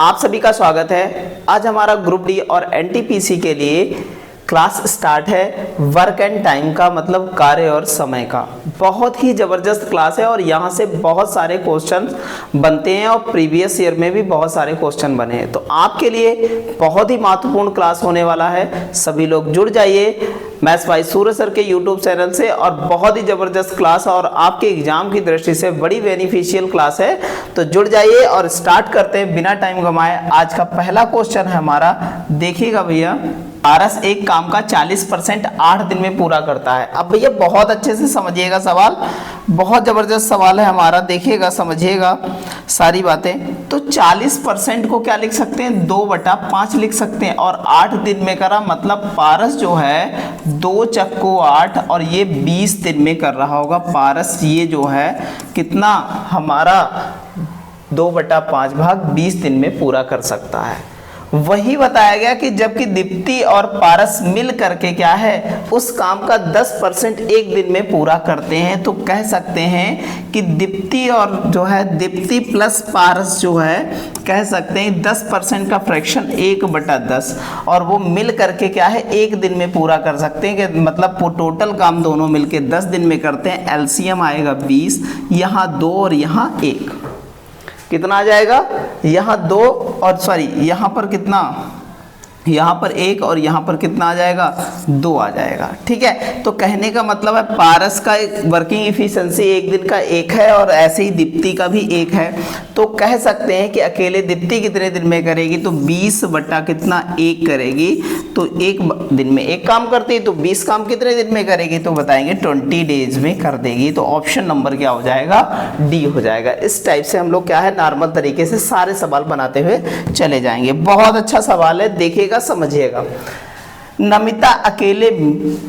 आप सभी का स्वागत है। आज हमारा ग्रुप डी और एनटीपीसी के लिए क्लास स्टार्ट है। वर्क एंड टाइम का मतलब कार्य और समय का। बहुत ही ज़बरदस्त क्लास है और यहाँ से बहुत सारे क्वेश्चन बनते हैं और प्रीवियस ईयर में भी बहुत सारे क्वेश्चन बने हैं। तो आपके लिए बहुत ही महत्वपूर्ण क्लास होने वाला है। सभी लोग जुड़ जाइए मैथ्स बाय सूर्य सर के यूट्यूब चैनल से। और बहुत ही ज़बरदस्त क्लास और आपके एग्जाम की दृष्टि से बड़ी बेनिफिशियल क्लास है। तो जुड़ जाइए और स्टार्ट करते हैं बिना टाइम गंवाए। आज का पहला क्वेश्चन है हमारा, देखिएगा भैया। पारस एक काम का 40% 8 दिन में पूरा करता है। अब भैया बहुत अच्छे से समझिएगा सवाल, बहुत ज़बरदस्त सवाल है हमारा। देखिएगा, समझिएगा सारी बातें। तो 40% को क्या लिख सकते हैं, 2/5 लिख सकते हैं। और 8 दिन में करा मतलब पारस जो है 2 चक्को 8 और ये 20 दिन में कर रहा होगा। पारस ये जो है कितना हमारा 2/5 भाग 20 दिन में पूरा कर सकता है। वही बताया गया कि जबकि दीप्ति और पारस मिल करके क्या है उस काम का 10% एक दिन में पूरा करते हैं। तो कह सकते हैं कि दीप्ति और जो है दीप्ति प्लस पारस जो है कह सकते हैं 10% का फ्रैक्शन 1/10 और वो मिल करके क्या है एक दिन में पूरा कर सकते हैं। कि मतलब वो टोटल काम दोनों मिलके 10 दिन में करते हैं। एलसीएम आएगा 20, यहाँ 2 और यहाँ 1, कितना आ जाएगा, यहाँ 2 और सॉरी यहाँ पर कितना, यहाँ पर 1 और यहाँ पर कितना आ जाएगा, 2 आ जाएगा। ठीक है, तो कहने का मतलब है पारस का वर्किंग इफिशिएंसी एक दिन का 1 है और ऐसे ही दीप्ति का भी 1 है। तो कह सकते हैं कि अकेले दीप्ति कितने दिन में करेगी, तो 20/1 करेगी। तो एक दिन में 1 काम करती है तो 20 काम कितने दिन में करेगी, तो बताएंगे 20 डेज में कर देगी। तो ऑप्शन नंबर क्या हो जाएगा, डी हो जाएगा। इस टाइप से हम लोग क्या है नॉर्मल तरीके से सारे सवाल बनाते हुए चले जाएंगे। बहुत अच्छा सवाल है, देखिएगा समझिएगा। नमिता अकेले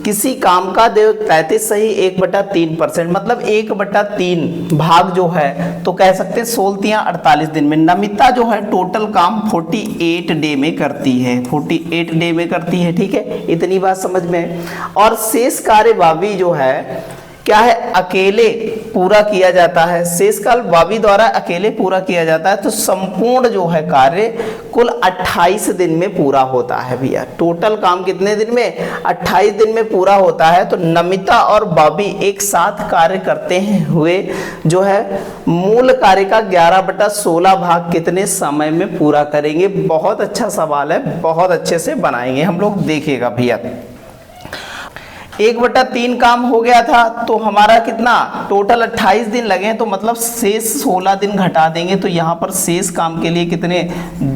किसी काम का दे 33 सही 1/3%, मतलब 1/3 भाग जो है तो कह सकते हैं 16 48 दिन में। नमिता जो है टोटल काम 48 डे में करती है, 48 डे में करती है। ठीक है, इतनी बात समझ में। और शेष कार्य भाभी जो है क्या है अकेले पूरा किया जाता है, शेष काल भाभी द्वारा अकेले पूरा किया जाता है। तो संपूर्ण जो है कार्य कुल 28 दिन में पूरा होता है भैया। टोटल काम कितने दिन में, 28 दिन में पूरा होता है। तो नमिता और भाभी एक साथ कार्य करते हैं हुए जो है मूल कार्य का 11/16 भाग कितने समय में पूरा करेंगे। बहुत अच्छा सवाल है, बहुत अच्छे से बनाएंगे हम लोग। देखिएगा भैया 1/3 काम हो गया था तो हमारा कितना टोटल 28 दिन लगे हैं। तो मतलब शेष 16 दिन घटा देंगे तो यहाँ पर शेष काम के लिए कितने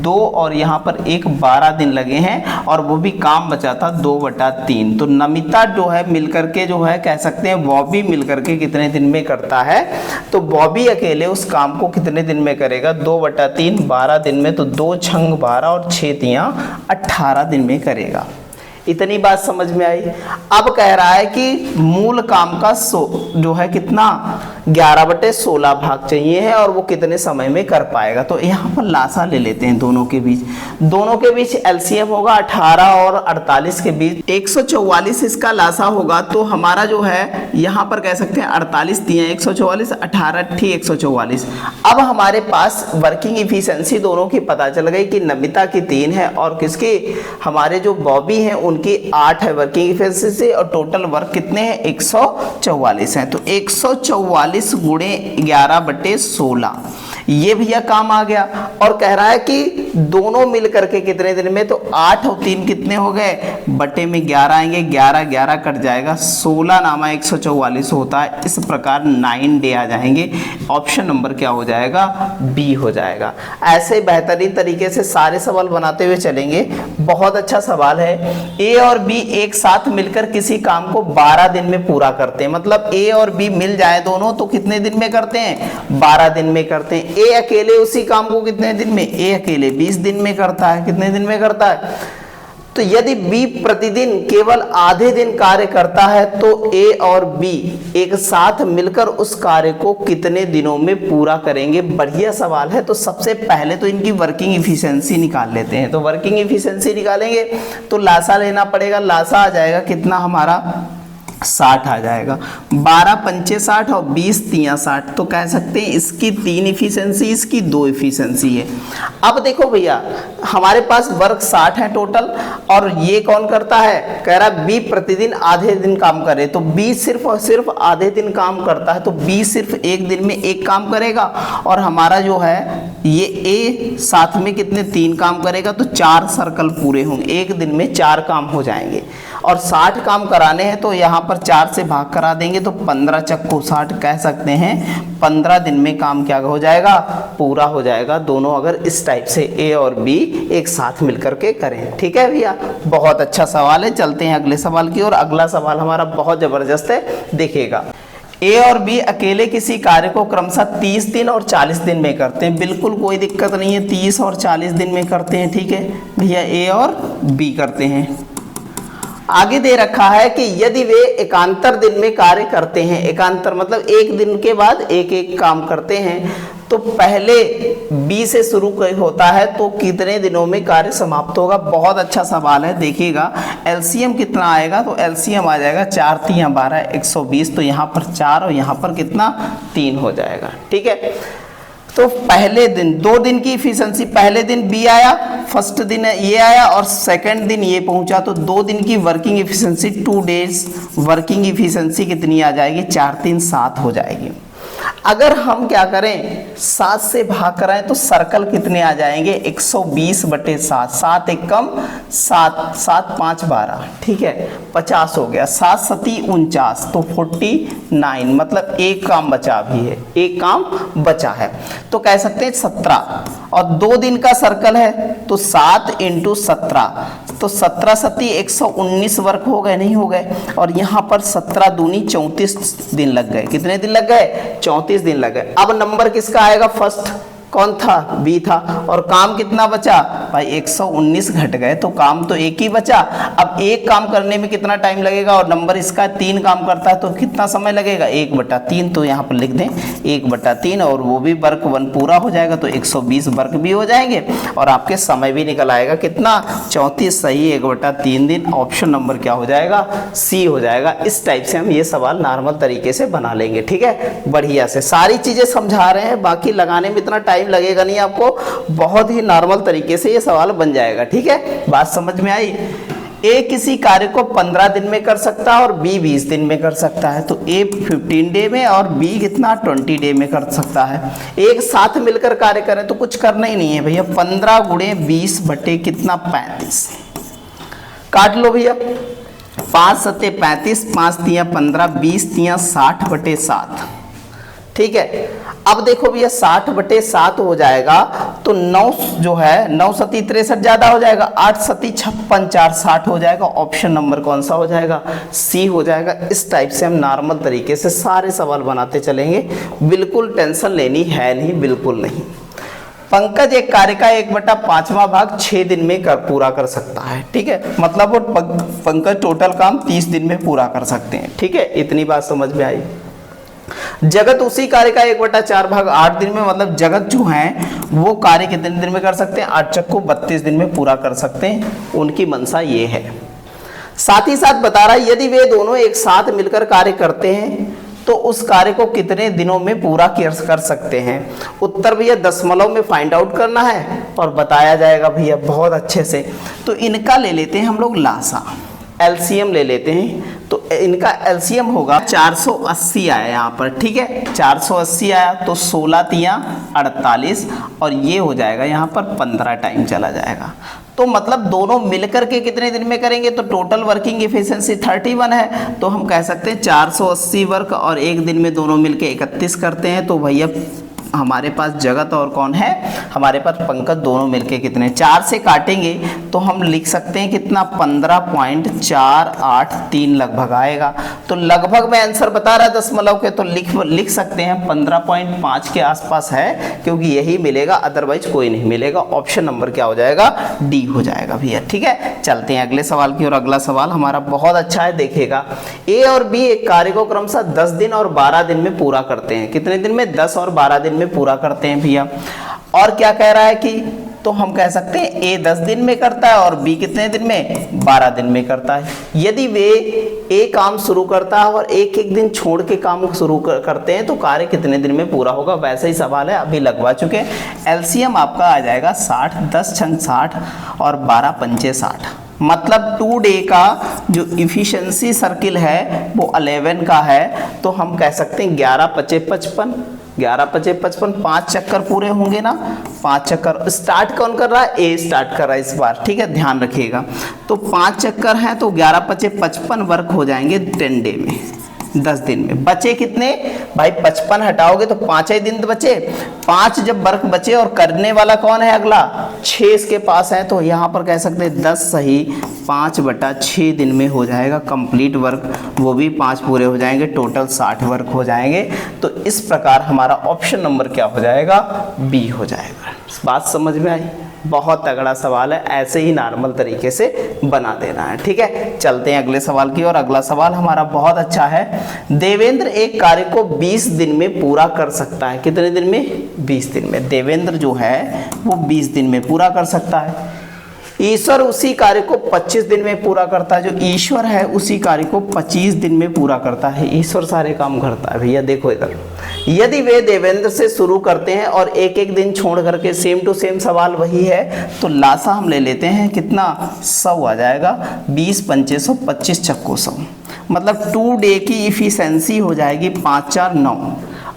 2 और यहाँ पर 12 दिन लगे हैं और वो भी काम बचा था 2/3। तो नमिता जो है मिलकर के जो है कह सकते हैं बॉबी मिलकर के कितने दिन में करता है, तो बॉबी अकेले उस काम को कितने दिन में करेगा, 2/3 12 दिन में। तो 2 छंग 12 और 6 तियां 18 दिन में करेगा। इतनी बात समझ में आई। अब कह रहा है कि मूल काम का जो है कितना 11/16 भाग चाहिए है और वो कितने समय में कर पाएगा। तो यहाँ पर लासा ले लेते हैं दोनों के बीच एलसीएम होगा 18 और 48 के बीच 144 इसका लासा होगा। तो हमारा जो है यहाँ पर कह सकते हैं 48 दिए 144, 18 144। अब हमारे पास वर्किंग इफिशिएंसी दोनों की पता चल गई कि नमिता की 3 है और किसकी हमारे जो बॉबी हैं उनकी 8 है वर्किंग इफिशिएंसी। और टोटल वर्क कितने हैं 144 है। तो 144 गुणे 11/16 ये भैया काम आ गया। और कह रहा है कि दोनों मिल करके कितने दिन में, तो 8 और 3 कितने हो गए, बटे में 11 आएंगे, 11 11 कट जाएगा, 16 नामा 144 होता है। इस प्रकार 9 डे आ जाएंगे। ऑप्शन नंबर क्या हो जाएगा, बी हो जाएगा। ऐसे बेहतरीन तरीके से सारे सवाल बनाते हुए चलेंगे। बहुत अच्छा सवाल है। ए और बी एक साथ मिलकर किसी काम को 12 दिन में पूरा करते हैं। मतलब ए और बी मिल जाए दोनों तो कितने दिन में करते हैं, 12 दिन में करते हैं। ए अकेले उसी काम को कितने दिन में, ए अकेले 20 दिन में करता है। कितने दिन में करता है, तो यदि बी प्रतिदिन केवल आधे दिन कार्य करता है तो ए और बी एक साथ मिलकर उस कार्य को कितने दिनों में पूरा करेंगे। बढ़िया सवाल है। तो सबसे पहले तो इनकी वर्किंग इफिशिएंसी निकाल लेते हैं। तो वर्किंग इफिशिएंसी निकालेंगे तो लासा लेना पड़ेगा। लासा आ जाएगा कितना हमारा 60 आ जाएगा। 12 पंचे 60 और 20 तियां 60, तो कह सकते हैं इसकी 3 इफिशियंसी, इसकी 2 इफिशियंसी है। अब देखो भैया हमारे पास वर्क 60 है टोटल, और ये कौन करता है, कह रहा है बी प्रतिदिन आधे दिन काम करे, तो बी सिर्फ और सिर्फ आधे दिन काम करता है, तो बी सिर्फ एक दिन में एक काम करेगा, और हमारा जो है ये ए साथ में कितने 3 काम करेगा, तो 4 सर्कल पूरे होंगे, एक दिन में 4 काम हो जाएंगे। और 60 काम कराने हैं तो यहाँ पर 4 से भाग करा देंगे, तो 15 चक्कू 60 कह सकते हैं 15 दिन में काम क्या हो जाएगा, पूरा हो जाएगा। दोनों अगर इस टाइप से ए और बी एक साथ मिलकर के करें। ठीक है भैया, बहुत अच्छा सवाल है। चलते हैं अगले सवाल की ओर। अगला सवाल हमारा बहुत जबरदस्त है, देखिएगा। ए और बी अकेले किसी कार्य को क्रमशः 30 दिन और 40 दिन में करते हैं, बिल्कुल कोई दिक्कत नहीं है, 30 और 40 दिन में करते हैं। ठीक है भैया, ए और बी करते हैं। आगे दे रखा है कि यदि वे एकांतर दिन में कार्य करते हैं, एकांतर मतलब एक दिन के बाद एक एक काम करते हैं, तो पहले बी से शुरू होता है तो कितने दिनों में कार्य समाप्त होगा। बहुत अच्छा सवाल है, देखिएगा एलसीएम कितना आएगा, तो एलसीएम आ जाएगा 4 तियां 12 120, तो यहाँ पर 4 और यहाँ पर कितना 3 हो जाएगा। ठीक है, तो पहले दिन 2 दिन की इफिशियंसी, पहले दिन बी आया, फर्स्ट दिन ये आया और सेकंड दिन ये पहुंचा, तो 2 दिन की working efficiency 2 days working efficiency कितनी आ जाएगी, 4 3 7 हो जाएगी। अगर हम क्या करें 7 से भाग कराएं तो सर्कल कितने आ जाएंगे 120/7, 7 एक कम 7 7 5 12, ठीक है 50 हो गया, 7 7 49, तो 49, मतलब एक काम बचा भी है, एक काम बचा है, तो कह सकते हैं 17। और 2 दिन का सर्कल है तो 7 × 17, तो 17 7 119 वर्क हो गए, नहीं हो गए, और यहाँ पर 17 दूनी 34 दिन लग गए। कितने दिन लग गए, 34 दिन लग गए। अब नंबर किसका आएगा, फर्स्ट कौन था, बी था, और काम कितना बचा भाई 119 घट गए, तो काम तो एक ही बचा। अब एक काम करने में कितना टाइम लगेगा, और नंबर इसका 3 काम करता है तो कितना समय लगेगा 1/3, तो यहाँ पर लिख दें 1/3, और वो भी वर्क 1 पूरा हो जाएगा, तो 120 वर्क भी हो जाएंगे, और आपके समय भी निकल आएगा कितना 34 सही 1/3 दिन। ऑप्शन नंबर क्या हो जाएगा, सी हो जाएगा। इस टाइप से हम ये सवाल नॉर्मल तरीके से बना लेंगे। ठीक है, बढ़िया से सारी चीजें समझा रहे हैं, बाकी लगाने में इतना टाइम लगेगा नहीं आपको, बहुत ही नॉर्मल तरीके से ये सवाल बन जाएगा। ठीक है, बात समझ में आई। ए किसी कार्य को 15 दिन में कर सकता है और बी 20 दिन में कर सकता है, तो ए 15 डे में और बी कितना 20 डे में कर सकता है। एक साथ मिलकर कार्य करें तो कुछ करना ही नहीं है भैया, 15 × 20 बटे कितना 35, काट लो भैया, 5 7 35, 5 तियां 15, 20 तियां 60/7। ठीक है, अब देखो भैया 60/7 हो जाएगा, तो 9 जो है 9 7 63 ज्यादा हो जाएगा, 8 7 56 4 60 हो जाएगा। ऑप्शन नंबर कौन सा हो जाएगा, सी हो जाएगा। इस टाइप से हम नॉर्मल तरीके से सारे सवाल बनाते चलेंगे, बिल्कुल टेंशन लेनी है नहीं, बिल्कुल नहीं। पंकज एक कार्य का 1/5वां भाग 6 दिन में पूरा कर सकता है। ठीक है, मतलब वो पंकज टोटल काम 30 दिन में पूरा कर सकते हैं। ठीक है, इतनी बात समझ में आई। जगत उसी कार्य का 1/4 भाग 8 दिन में, मतलब जगत जो है वो कार्य कितने दिन में कर सकते हैं, 8 चक्कू 32 दिन में पूरा कर सकते हैं, उनकी मंशा ये है। साथ ही साथ बता रहा है यदि वे दोनों एक साथ मिलकर कार्य करते हैं तो उस कार्य को कितने दिनों में पूरा कर सकते हैं। उत्तर भैया दशमलव में फाइंड आउट करना है और बताया जाएगा भैया बहुत अच्छे से। तो इनका ले लेते हैं हम लोग लासा, एलसीएम ले लेते हैं, तो इनका एलसीएम होगा 480 आया यहाँ पर। ठीक है, 480 आया तो 16 तियां 48, और ये हो जाएगा यहाँ पर 15 टाइम चला जाएगा। तो मतलब दोनों मिलकर के कितने दिन में करेंगे, तो टोटल वर्किंग एफिशिएंसी 31 है, तो हम कह सकते हैं 480 वर्क और एक दिन में दोनों मिलके 31 करते हैं, तो भैया हमारे पास जगत और कौन है, हमारे पास पंकज, दोनों मिलके कितने 4 से काटेंगे तो हम लिख सकते हैं कितना 15.483 लगभग आएगा। तो लगभग में आंसर बता रहा है दशमलव के, तो लिख सकते हैं 15.5 के आसपास है, क्योंकि यही मिलेगा, अदरवाइज कोई नहीं मिलेगा। ऑप्शन नंबर क्या हो जाएगा, डी हो जाएगा भैया। ठीक है, चलते हैं अगले सवाल की, और अगला सवाल हमारा बहुत अच्छा है, देखिएगा। ए और बी एक कार्य को क्रमशः 10 दिन और 12 दिन में पूरा करते हैं। कितने दिन में, 10 और 12 दिन में पूरा करते हैं भैया। और क्या कह रहा है कि तो हम कह सकते हैं ए 10 दिन में करता है और बी कितने दिन में, 12 दिन में करता है। यदि वे ए काम शुरू करता है और एक एक दिन छोड़ के काम शुरू करते हैं तो कार्य कितने दिन में पूरा होगा, वैसा ही सवाल है, अभी लगवा चुके हैं। एलसीएम आपका आ जाएगा 60, 10 छंग 60 और 12 पंचे 60, मतलब 2 डे का जो इफिशिएंसी सर्किल है वो 11 का है, तो हम कह सकते हैं 11 पचे 55, 11 पचे 55, 5 चक्कर पूरे होंगे ना, 5 चक्कर। स्टार्ट कौन कर रहा है, ए स्टार्ट कर रहा है इस बार, ठीक है, ध्यान रखिएगा। तो 5 चक्कर हैं तो 11 पचे 55 वर्क हो जाएंगे 10 डे में, 10 दिन में। बचे कितने भाई, 55 हटाओगे तो 5 ही दिन बचे, 5 जब वर्क बचे और करने वाला कौन है अगला, 6 इसके पास है, तो यहाँ पर कह सकते हैं 10 सही 5/6 दिन में हो जाएगा कंप्लीट वर्क, वो भी 5 पूरे हो जाएंगे, टोटल 60 वर्क हो जाएंगे। तो इस प्रकार हमारा ऑप्शन नंबर क्या हो जाएगा, बी हो जाएगा। बात समझ में आई, बहुत तगड़ा सवाल है, ऐसे ही नॉर्मल तरीके से बना देना है, ठीक है। चलते हैं अगले सवाल की ओर। अगला सवाल हमारा बहुत अच्छा है। देवेंद्र एक कार्य को 20 दिन में पूरा कर सकता है, कितने दिन में, 20 दिन में। देवेंद्र जो है वो 20 दिन में पूरा कर सकता है। ईश्वर उसी कार्य को 25 दिन में पूरा करता है, जो ईश्वर है उसी कार्य को 25 दिन में पूरा करता है। ईश्वर सारे काम करता है भैया, देखो इधर। यदि वे देवेंद्र से शुरू करते हैं और एक एक दिन छोड़ करके, सेम टू सेम सवाल वही है, तो लासा हम ले लेते हैं, कितना 100 आ जाएगा, 20 पंचे 100, 25 चक्को 100, मतलब 2 डे की इफिशिएंसी हो जाएगी 5 4 9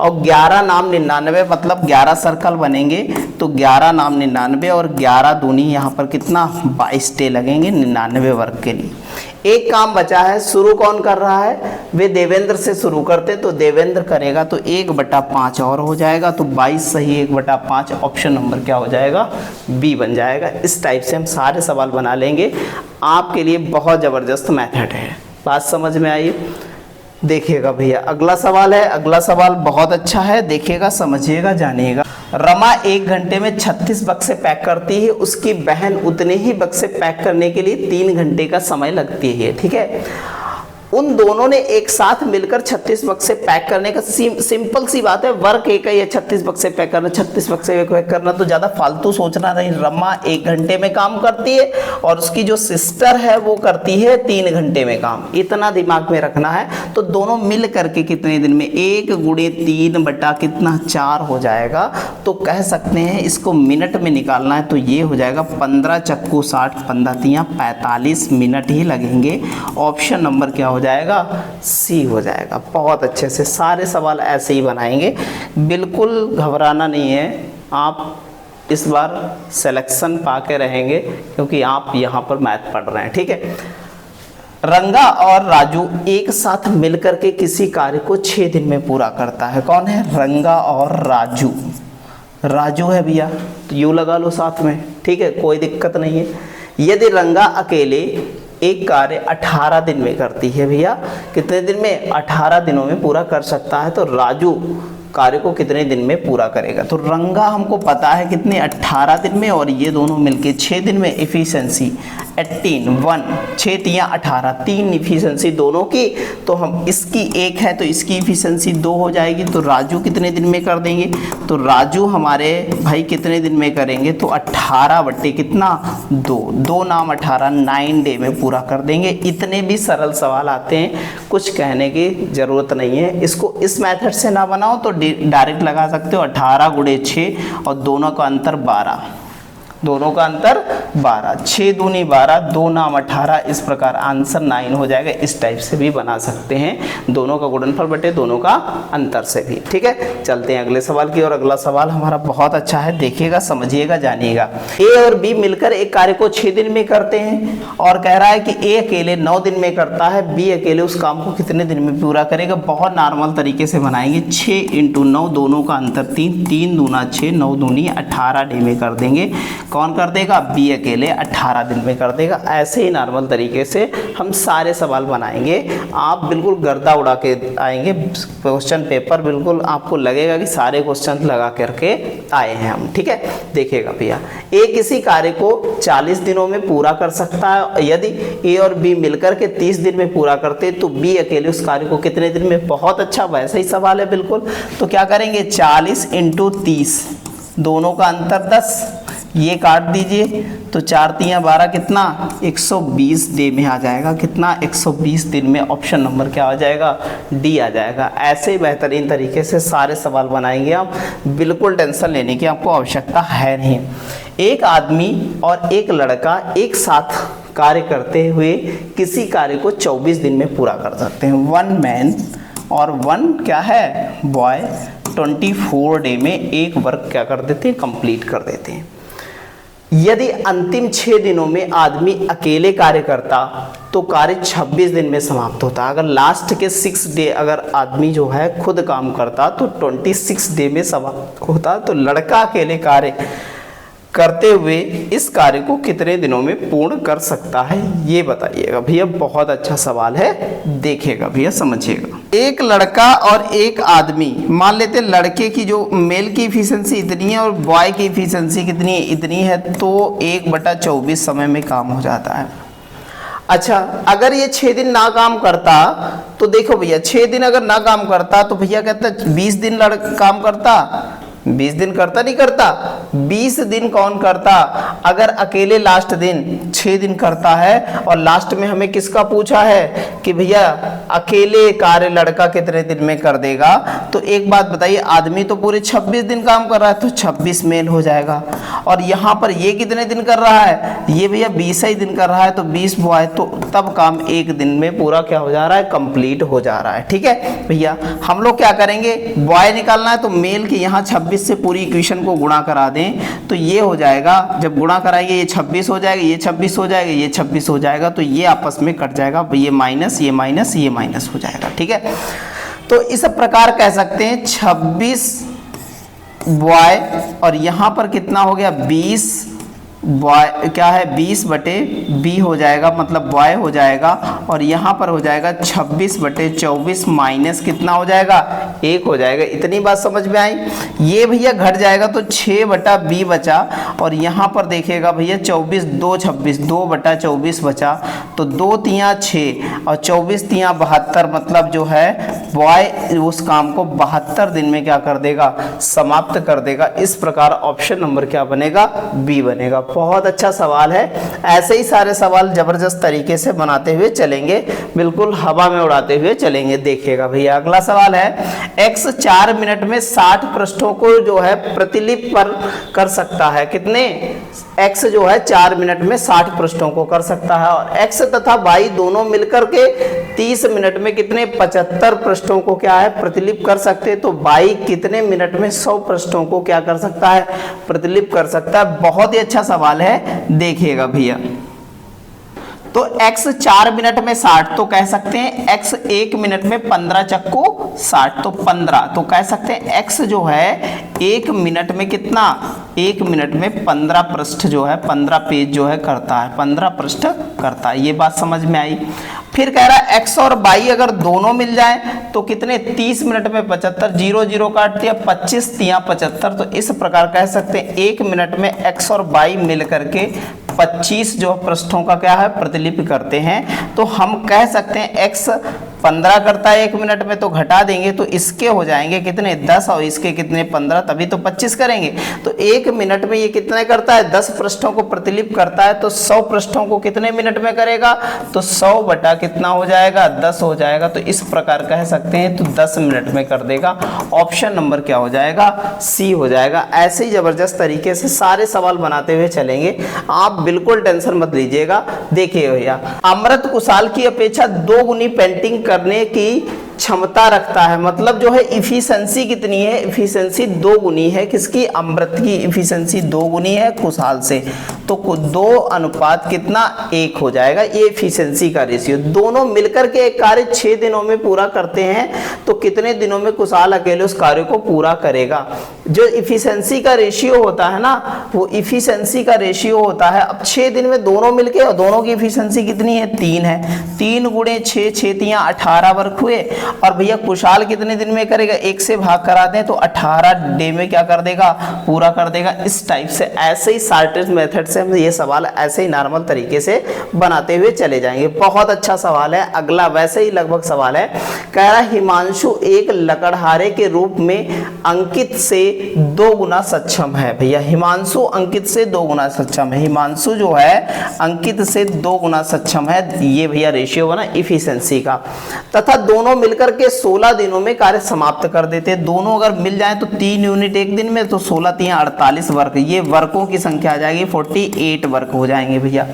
और 11 नाम 99, मतलब 11 सर्कल बनेंगे, तो 11 नाम 99 और 11 दूनी यहाँ पर कितना 22 डे लगेंगे 99 वर्क के लिए। एक काम बचा है, शुरू कौन कर रहा है, वे देवेंद्र से शुरू करते, तो देवेंद्र करेगा तो 1/5 और हो जाएगा, तो 22 सही 1/5, ऑप्शन नंबर क्या हो जाएगा, बी बन जाएगा। इस टाइप से हम सारे सवाल बना लेंगे, आपके लिए बहुत ज़बरदस्त मेथड है। बात समझ में आई, देखिएगा भैया अगला सवाल है। अगला सवाल बहुत अच्छा है, देखिएगा, समझिएगा, जानिएगा। रमा 1 घंटे में 36 बक्से पैक करती है, उसकी बहन उतने ही बक्से पैक करने के लिए 3 घंटे का समय लगती है, ठीक है। उन दोनों ने एक साथ मिलकर 36 बक्से पैक करने का, सिंपल सी बात है, वर्क एक ही है, 36 बक्से पैक करना, 36 बक्से पैक करना, तो ज़्यादा फालतू सोचना नहीं। रमा 1 घंटे में काम करती है और उसकी जो सिस्टर है वो करती है 3 घंटे में काम, इतना दिमाग में रखना है। तो दोनों मिल करके कितने दिन में, 1 गुणे 3 बटा कितना 4 हो जाएगा, तो कह सकते हैं इसको मिनट में निकालना है, तो ये हो जाएगा 15 चक्कू 60, 15 तियाँ 45 मिनट ही लगेंगे। ऑप्शन नंबर क्या हो जाएगा, सी हो जाएगा। बहुत अच्छे से सारे सवाल ऐसे ही बनाएंगे, बिल्कुल घबराना नहीं है। आप इस बार सिलेक्शन पाके रहेंगे क्योंकि आप यहाँ पर मैथ पढ़ रहे हैं, ठीक है। रंगा और राजू एक साथ मिलकर के किसी कार्य को 6 दिन में पूरा करता है। कौन है, रंगा और राजू। राजू है भैया तो यू लगा लो साथ में, ठीक है, कोई दिक्कत नहीं है। यदि रंगा अकेले एक कार्य 18 दिन में करती है भैया, कितने दिन में, 18 दिनों में पूरा कर सकता है, तो राजू कार्य को कितने दिन में पूरा करेगा। तो रंगा हमको पता है कितने, 18 दिन में, और ये दोनों मिलके 6 दिन में। इफिशिएंसी 18, 1 6 तियाँ 18, 3 इफिशिएंसी दोनों की, तो हम इसकी 1 है तो इसकी इफिशिएंसी 2 हो जाएगी। तो राजू कितने दिन में कर देंगे, तो राजू हमारे भाई कितने दिन में करेंगे, तो 18 बट्टे कितना 2, 2 नाम 18, 9 डे में पूरा कर देंगे। इतने भी सरल सवाल आते हैं, कुछ कहने की ज़रूरत नहीं है। इसको इस मेथड से ना बनाओ तो डायरेक्ट लगा सकते हो, 18 गुणे 6 और दोनों का अंतर 12, दोनों का अंतर 12, 6 दूनी 12, 2 नाम 18, इस प्रकार आंसर 9 हो जाएगा। इस टाइप से भी बना सकते हैं, दोनों का गुणनफल बटे दोनों का अंतर से भी, ठीक है। चलते हैं अगले सवाल की और। अगला सवाल हमारा बहुत अच्छा है, देखिएगा, समझिएगा, जानिएगा। ए और बी मिलकर एक कार्य को 6 दिन में करते हैं और कह रहा है कि ए अकेले 9 दिन में करता है, बी अकेले उस काम को कितने दिन में पूरा करेगा। बहुत नॉर्मल तरीके से बनाएंगे, 6 × 9, दोनों का अंतर 3, 3 दूना 6, 9 दूनी 18 डे में कर देंगे। कौन कर देगा, बी अकेले 18 दिन में कर देगा। ऐसे ही नॉर्मल तरीके से हम सारे सवाल बनाएंगे, आप बिल्कुल गर्दा उड़ा के आएंगे। क्वेश्चन पेपर बिल्कुल आपको लगेगा कि सारे क्वेश्चन लगा करके आए हैं हम, ठीक है। देखिएगा भैया, ए किसी कार्य को 40 दिनों में पूरा कर सकता है। यदि ए और बी मिलकर के 30 दिन में पूरा करते तो बी अकेले उस कार्य को कितने दिन में। बहुत अच्छा, वैसा ही सवाल है बिल्कुल। तो क्या करेंगे, 40 × 30, दोनों का अंतर 10, ये काट दीजिए तो 4 तियाँ 12 कितना 120 डे में आ जाएगा। कितना 120 दिन में। ऑप्शन नंबर क्या आ जाएगा डी आ जाएगा। ऐसे ही बेहतरीन तरीके से सारे सवाल बनाएंगे आप, बिल्कुल टेंशन लेने की आपको आवश्यकता है नहीं। एक आदमी और एक लड़का एक साथ कार्य करते हुए किसी कार्य को 24 दिन में पूरा कर सकते हैं। 1 मैन और 1 क्या है बॉय 24 डे में एक वर्क क्या कर देते हैं कंप्लीट कर देते हैं। यदि अंतिम 6 दिनों में आदमी अकेले कार्य करता तो कार्य 26 दिन में समाप्त होता। अगर लास्ट के 6 डे अगर आदमी जो है खुद काम करता तो 26 डे में समाप्त होता। तो लड़का अकेले कार्य करते हुए इस कार्य को कितने दिनों में पूर्ण कर सकता है, ये बताइएगा भैया। बहुत अच्छा सवाल है, देखिएगा भैया, समझिएगा। एक लड़का और एक आदमी, मान लेते हैं लड़के की जो मेल की इफिशिएंसी इतनी है और बॉय की इफिशिएंसी कितनी है, इतनी है, तो 1/24 समय में काम हो जाता है। अच्छा, अगर ये 6 दिन ना काम करता तो देखो भैया, 6 दिन अगर ना काम करता तो भैया कहता 20 दिन काम करता। 20 दिन करता नहीं करता, 20 दिन कौन करता। अगर अकेले लास्ट दिन 6 दिन करता है और लास्ट में हमें किसका पूछा है कि भैया अकेले कार्य लड़का कितने दिन में कर देगा, तो एक बात बताइए, आदमी तो पूरे 26 दिन काम कर रहा है तो 26 मेल हो जाएगा। और यहाँ पर ये कितने दिन कर रहा है, ये भैया 20 ही दिन कर रहा है तो 20 बॉय, तो तब काम एक दिन में पूरा क्या हो जा रहा है कंप्लीट हो जा रहा है। ठीक है भैया, हम लोग क्या करेंगे, बॉय निकालना है तो मेल के यहाँ 26 से पूरी इक्वेशन को गुणा करा दें तो ये हो जाएगा। जब गुणा कराएंगे ये 26 हो जाएगा, ये 26 हो जाएगा, ये 26 हो जाएगा, तो ये आपस में कट जाएगा, ये माइनस ये माइनस ये माइनस हो जाएगा। ठीक है, तो इस प्रकार कह सकते हैं 26 बॉय और यहाँ पर कितना हो गया 20 बॉय, क्या है 20/b हो जाएगा, मतलब बॉय हो जाएगा। और यहाँ पर हो जाएगा 26/24 माइनस कितना हो जाएगा 1 हो जाएगा। इतनी बात समझ में आई। ये भैया घट जाएगा तो 6/b बचा। और यहाँ पर देखिएगा भैया 24 2 26 2/24 बचा, तो 2 तियाँ 6 और 24 तियाँ 72, मतलब जो है बॉय उस काम को 72 दिन में क्या कर देगा समाप्त कर देगा। इस प्रकार ऑप्शन नंबर क्या बनेगा बी बनेगा। बहुत अच्छा सवाल है, ऐसे ही सारे सवाल जबरदस्त तरीके से बनाते हुए चलेंगे, बिल्कुल हवा में उड़ाते हुए चलेंगे। देखिएगा भैया, अगला सवाल है x 4 मिनट में 60 पृष्ठों को जो है प्रतिलिपि पर कर सकता है। कितने, x जो है 4 मिनट में 60 पृष्ठों को कर सकता है और x तथा y दोनों मिलकर के 30 मिनट में कितने 75 पृष्ठों को क्या है प्रतिलिपि कर सकते हैं। तो y कितने मिनट में 100 पृष्ठों को क्या कर सकता है प्रतिलिपि कर सकता है। बहुत ही अच्छा सवाल है, देखिएगा भैया। तो x 4 मिनट में 60, तो कह सकते हैं x 1 मिनट में 15 चक्कू 60, तो 15, तो कह सकते हैं x जो है 1 मिनट में कितना, 1 मिनट में 15 पृष्ठ जो है 15 पेज जो है करता है, 15 पृष्ठ करता है। ये बात समझ में आई। फिर कह रहा है x और y अगर दोनों मिल जाए तो कितने 30 मिनट में 75, 0 0 काट दिया, 25 तियाँ 75। तो इस प्रकार कह सकते हैं 1 मिनट में x और y मिल करके 25 जो पृष्ठों का क्या है प्रतिलिपि करते हैं। तो हम कह सकते हैं x 15 करता है 1 मिनट में, तो घटा देंगे तो इसके हो जाएंगे कितने 10 और इसके कितने 15, तभी तो 25 करेंगे। तो 1 मिनट में ये कितने करता है 10 पृष्ठों को प्रतिलिपि करता है, तो 100 पृष्ठों को कितने मिनट में करेगा, तो 100 बटा कितना हो जाएगा 10 हो जाएगा। तो इस प्रकार कह सकते हैं तो 10 मिनट में कर देगा। ऑप्शन नंबर क्या हो जाएगा सी हो जाएगा। ऐसे ही जबरदस्त तरीके से सारे सवाल बनाते हुए चलेंगे, आप बिल्कुल टेंशन मत लीजिएगा। देखिए भैया, अमृत कुशाल की अपेक्षा 2 गुनी पेंटिंग करने की क्षमता रखता है, मतलब जो है इफिशिएंसी कितनी है, इफिशिएंसी 2 गुनी है। किसकी, अमृत की इफिशिएंसी 2 गुनी है कुशाल से, तो 2 अनुपात कितना 1 हो जाएगा। ये इफिशिएंसी का रेशियो, दोनों मिलकर के एक कार्य 6 दिनों में पूरा करते हैं, तो कितने दिनों में कुशाल अकेले उस कार्य को पूरा करेगा। जो इफिशिएंसी का रेशियो होता है ना, वो इफिशिएंसी का रेशियो होता है। अब 6 दिन में दोनों मिलके, और दोनों की इफिशिएंसी कितनी है 3 है, 3 गुणे 6, 6 तियाँ 18 वर्क हुए। और भैया कुशाल कितने दिन में करेगा, 1 से भाग करा दें तो 18 डे में क्या कर देगा पूरा कर देगा। इस टाइप से ऐसे ही शॉर्टेज मेथड से हम ये सवाल ऐसे ही नॉर्मल तरीके से बनाते हुए चले जाएंगे। बहुत अच्छा सवाल है। अगला वैसे ही लगभग सवाल है, कह रहा हिमांशु एक लकड़हारे के रूप में अंकित से 2 गुना सक्षम है। भैया हिमांशु अंकित से 2 गुना सक्षम है। हिमांशु जो है अंकित से 2 गुना सक्षम है, ये भैया रेशियो बना इफिशिएंसी का। तथा दोनों मिलकर के 16 दिनों में कार्य समाप्त कर देते हैं। दोनों अगर मिल जाए तो 3 यूनिट एक दिन में, तो 16 3 48 वर्क, ये वर्कों की संख्या आ जाएगी 48 वर्क हो जाएंगे भैया।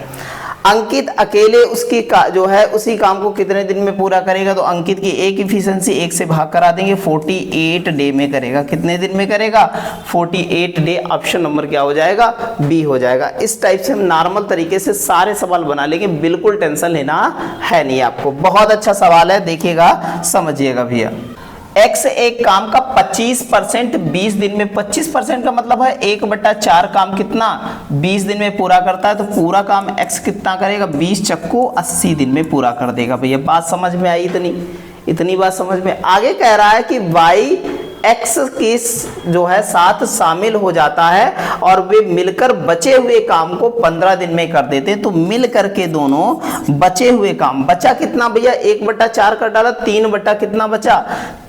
अंकित अकेले उसकी जो है उसी काम को कितने दिन में पूरा करेगा, तो अंकित की एक इफिशिएंसी 1 से भाग करा देंगे, 48 डे में करेगा। कितने दिन में करेगा, 48 डे। ऑप्शन नंबर क्या हो जाएगा, बी हो जाएगा। इस टाइप से हम नॉर्मल तरीके से सारे सवाल बना लेंगे, बिल्कुल टेंशन लेना है नहीं आपको। बहुत अच्छा सवाल है, देखिएगा समझिएगा भैया। x एक काम का 25% 20 दिन में, 25% का मतलब है 1/4 काम कितना 20 दिन में पूरा करता है, तो पूरा काम x कितना करेगा, 20 चक्कू 80 दिन में पूरा कर देगा। भैया बात समझ में आई, इतनी बात समझ में। आगे कह रहा है कि y x के जो है साथ शामिल हो जाता है और वे मिलकर बचे हुए काम को 15 दिन में कर देते हैं। तो मिल करके दोनों बचे हुए काम, बचा कितना भैया 1/4 कर डाला, 3 कितना बचा,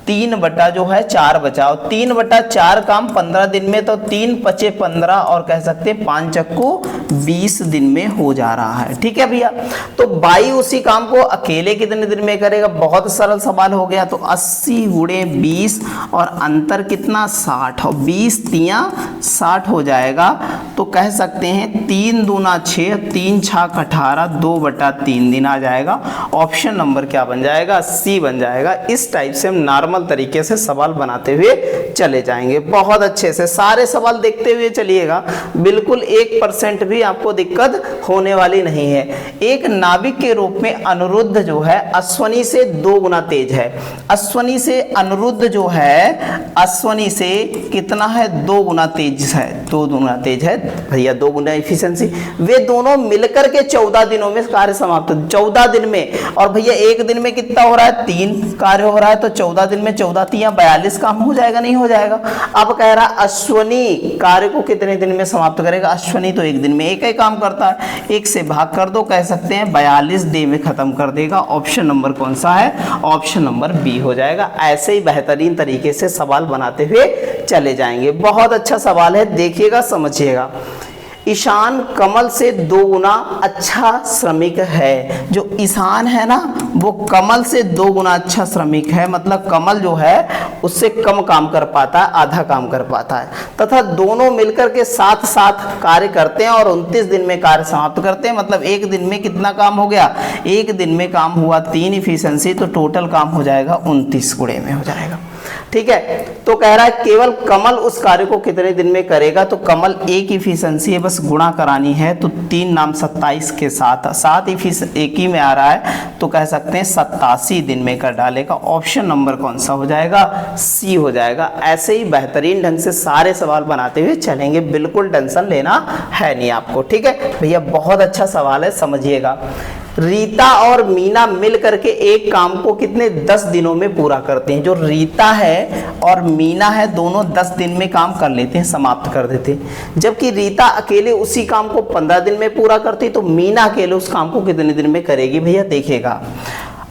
3 जो है 4 बचा, और 3/4 काम 15 दिन में, तो 3 पचे 15 और कह सकते हैं 5 चक्कू 20 दिन में हो जा रहा है। ठीक है भैया। तो बाई उसी काम को अकेले कितने दिन में करेगा, बहुत सरल सवाल हो गया। तो 80 गुणे 20 और अंतर कितना 60, और 20 तिया 60 हो जाएगा। तो कह सकते हैं 3 दूना 6, 3 छाक 18, 2/3 दिन आ जाएगा। ऑप्शन नंबर क्या बन जाएगा, सी बन जाएगा। इस टाइप से हम नॉर्मल तरीके से सवाल बनाते हुए चले जाएंगे। बहुत अच्छे से सारे सवाल देखते हुए चलिएगा, बिल्कुल 1% भी आपको दिक्कत होने वाली नहीं है। एक नाविक के रूप में अनिरुद्ध जो है अश्वनी से 2 गुना तेज है। अश्वनी से अनिरुद्ध जो है अश्वनी से कितना है, 2 गुना तेज है, 2 गुना तेज है भैया, 2 गुना इफिशिएंसी। वे दोनों मिलकर के 14 दिनों में कार्य समाप्त, 14 दिन में। और भैया एक दिन में कितना हो रहा है, 3 कार्य हो रहा है, तो 14 दिन में 14 तिया 42 काम हो जाएगा, नहीं हो जाएगा। अब कह रहा अश्वनी कार्य को कितने दिन में समाप्त करेगा, अश्वनी तो एक दिन में एक ही काम करता है, 1 से भाग कर दो, कह सकते हैं 42 डे में खत्म कर देगा। ऑप्शन नंबर कौन सा है, ऑप्शन नंबर बी हो जाएगा। ऐसे ही बेहतरीन तरीके से सवाल बनाते हुए चले जाएंगे। बहुत अच्छा सवाल है, देखिएगा समझिएगा। ईशान कमल से 2 गुना अच्छा श्रमिक है। जो ईशान है ना वो कमल से 2 गुना अच्छा श्रमिक है, मतलब कमल जो है उससे कम काम कर पाता है, आधा काम कर पाता है। तथा दोनों मिलकर के साथ साथ कार्य करते हैं और 29 दिन में कार्य समाप्त करते हैं। मतलब एक दिन में कितना काम हो गया, एक दिन में काम हुआ 3 इफिशिएंसी, तो टोटल काम हो जाएगा 29 गुणे में हो जाएगा। ठीक है। तो कह रहा है केवल कमल उस कार्य को कितने दिन में करेगा, तो कमल एक इफिशिएंसी है, बस गुणा करानी है। तो 3 नाम 27 के साथ 7 एक ही में आ रहा है, तो कह सकते हैं 87 दिन में कर डालेगा। ऑप्शन नंबर कौन सा हो जाएगा, सी हो जाएगा। ऐसे ही बेहतरीन ढंग से सारे सवाल बनाते हुए चलेंगे, बिल्कुल टेंशन लेना है नहीं आपको। ठीक है भैया, बहुत अच्छा सवाल है, समझिएगा। रीता और मीना मिल करके एक काम को कितने 10 दिनों में पूरा करते हैं। जो रीता है और मीना है दोनों 10 दिन में काम कर लेते हैं, समाप्त कर देते हैं। जबकि रीता अकेले उसी काम को 15 दिन में पूरा करती, तो मीना अकेले उस काम को कितने दिन में करेगी भैया, देखिएगा।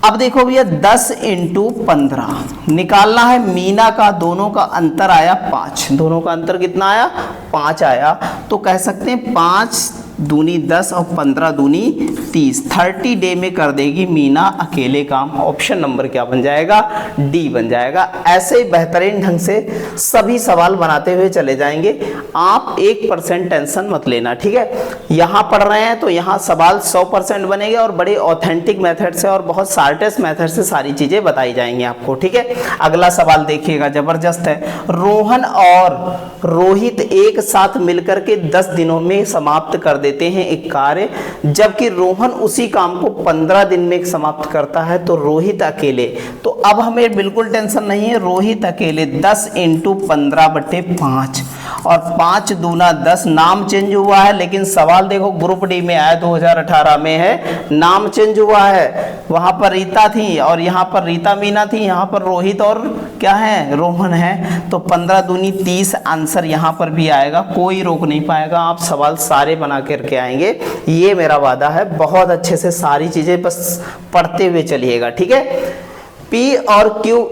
अब देखो भैया 10 × 15 निकालना है। मीना का दोनों का अंतर आया 5, दोनों का अंतर कितना आया 5 आया, तो कह सकते हैं 5 दूनी 10 और 15 दूनी 30, 30 डे में कर देगी मीना अकेले काम। ऑप्शन नंबर क्या बन जाएगा, डी बन जाएगा। ऐसे ही बेहतरीन ढंग से सभी सवाल बनाते हुए चले जाएंगे, आप 1% टेंशन मत लेना। ठीक है, यहाँ पढ़ रहे हैं तो यहाँ सवाल 100% बनेंगे और बड़े ऑथेंटिक मेथड से और बहुत शार्टेस्ट मेथड से सारी चीजें बताई जाएंगी आपको। ठीक है, अगला सवाल देखिएगा, जबरदस्त है। रोहन और रोहित एक साथ मिलकर के 10 दिनों में समाप्त कर देते हैं एक कार्य, जबकि रोहन उसी काम को 15 दिन में समाप्त करता है, तो रोहित अकेले। तो अब हमें बिल्कुल टेंशन नहीं है, रोहित अकेले 10 × 15/5 और 5 दूना 10, नाम चेंज हुआ है लेकिन सवाल देखो ग्रुप डी में आया 2018 में है, नाम चेंज हुआ है। वहां पर रीता थी और यहाँ पर रीता मीना थी, यहाँ पर रोहित और क्या है, रोहन है। तो 15 दूनी 30 आंसर यहाँ पर भी आएगा, कोई रोक नहीं पाएगा, आप सवाल सारे बना करके आएंगे, ये मेरा वादा है। बहुत अच्छे से सारी चीजें बस पढ़ते हुए चलिएगा, ठीक है। पी और क्यू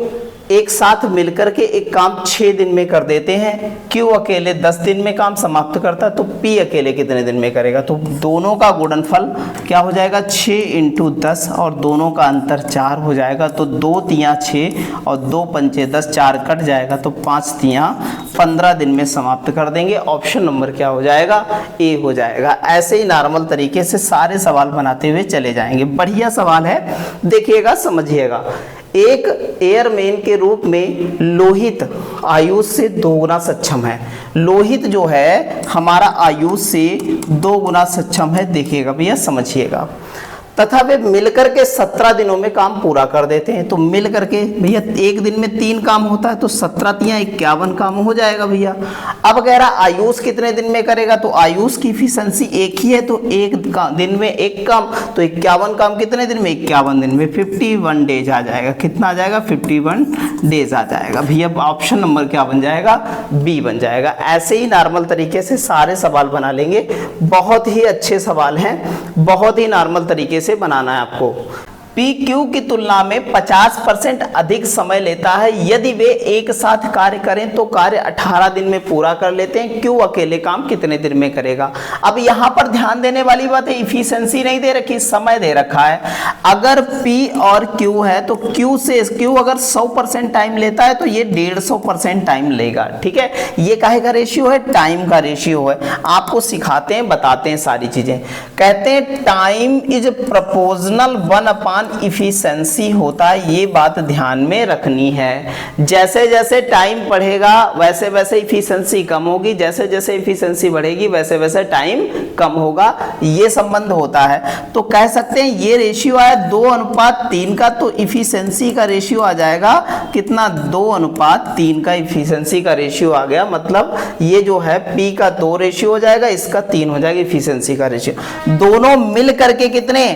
एक साथ मिलकर के एक काम 6 दिन में कर देते हैं, क्यू अकेले 10 दिन में काम समाप्त करता है, तो पी अकेले कितने दिन में करेगा? तो दोनों का गुणनफल क्या हो जाएगा, 6 × 10 और दोनों का अंतर 4 हो जाएगा। तो 2 तियाँ 6 और 2 पंचे 10, 4 कट जाएगा, तो 5 तियाँ 15 दिन में समाप्त कर देंगे। ऑप्शन नंबर क्या हो जाएगा, ए हो जाएगा। ऐसे ही नॉर्मल तरीके से सारे सवाल बनाते हुए चले जाएंगे। बढ़िया सवाल है, देखिएगा समझिएगा। एक एयरमैन के रूप में लोहित आयुष से 2 गुना सक्षम है। लोहित जो है हमारा आयुष से 2 गुना सक्षम है, देखिएगा भैया समझिएगा। तथा वे मिलकर के 17 दिनों में काम पूरा कर देते हैं। तो मिलकर के भैया एक दिन में 3 काम होता है, तो 17 तियाँ 51 काम हो जाएगा भैया। अब कह रहा आयुष कितने दिन में करेगा, तो आयुष की इफिशिएंसी एक ही है, तो एक दिन में 1 काम, तो 51 काम कितने दिन में, 51 दिन में 51 डेज आ जाएगा। कितना आ जाएगा, 51 डेज आ जाएगा भैया। ऑप्शन नंबर क्या बन जाएगा, बी बन जाएगा। ऐसे ही नॉर्मल तरीके से सारे सवाल बना लेंगे, बहुत ही अच्छे सवाल हैं, बहुत ही नॉर्मल तरीके से बनाना है आपको। पी क्यू की तुलना में 50% अधिक समय लेता है। यदि वे एक साथ कार्य करें तो कार्य 18 दिन में पूरा कर लेते हैं। क्यू अकेले काम कितने दिन में करेगा? अब यहाँ पर ध्यान देने वाली बात है, इफिशिएंसी नहीं दे रखी, समय दे रखा है। अगर पी और क्यू है तो क्यू अगर 100% टाइम लेता है तो ये 150% टाइम लेगा, ठीक है। ये काहे का रेशियो है, टाइम का रेशियो है। आपको सिखाते हैं, बताते हैं सारी चीजें। कहते हैं टाइम इज प्रोपोर्शनल 1/, इफिशिएंसी होता है, ये बात ध्यान में रखनी है। जैसे जैसे टाइम बढ़ेगा वैसे वैसे इफिशिएंसी कम होगी, जैसे जैसे इफिशिएंसी बढ़ेगी वैसे वैसे टाइम कम होगा, ये संबंध होता है। तो कह सकते हैं ये रेशियो आया 2:3 का, तो इफिशिएंसी का रेशियो आ जाएगा कितना, 2:3 का इफिशिएंसी का रेशियो आ गया। मतलब ये जो है पी का 2 रेशियो हो जाएगा, इसका 3 हो जाएगा इफिशिएंसी का रेशियो। दोनों मिल करके कितने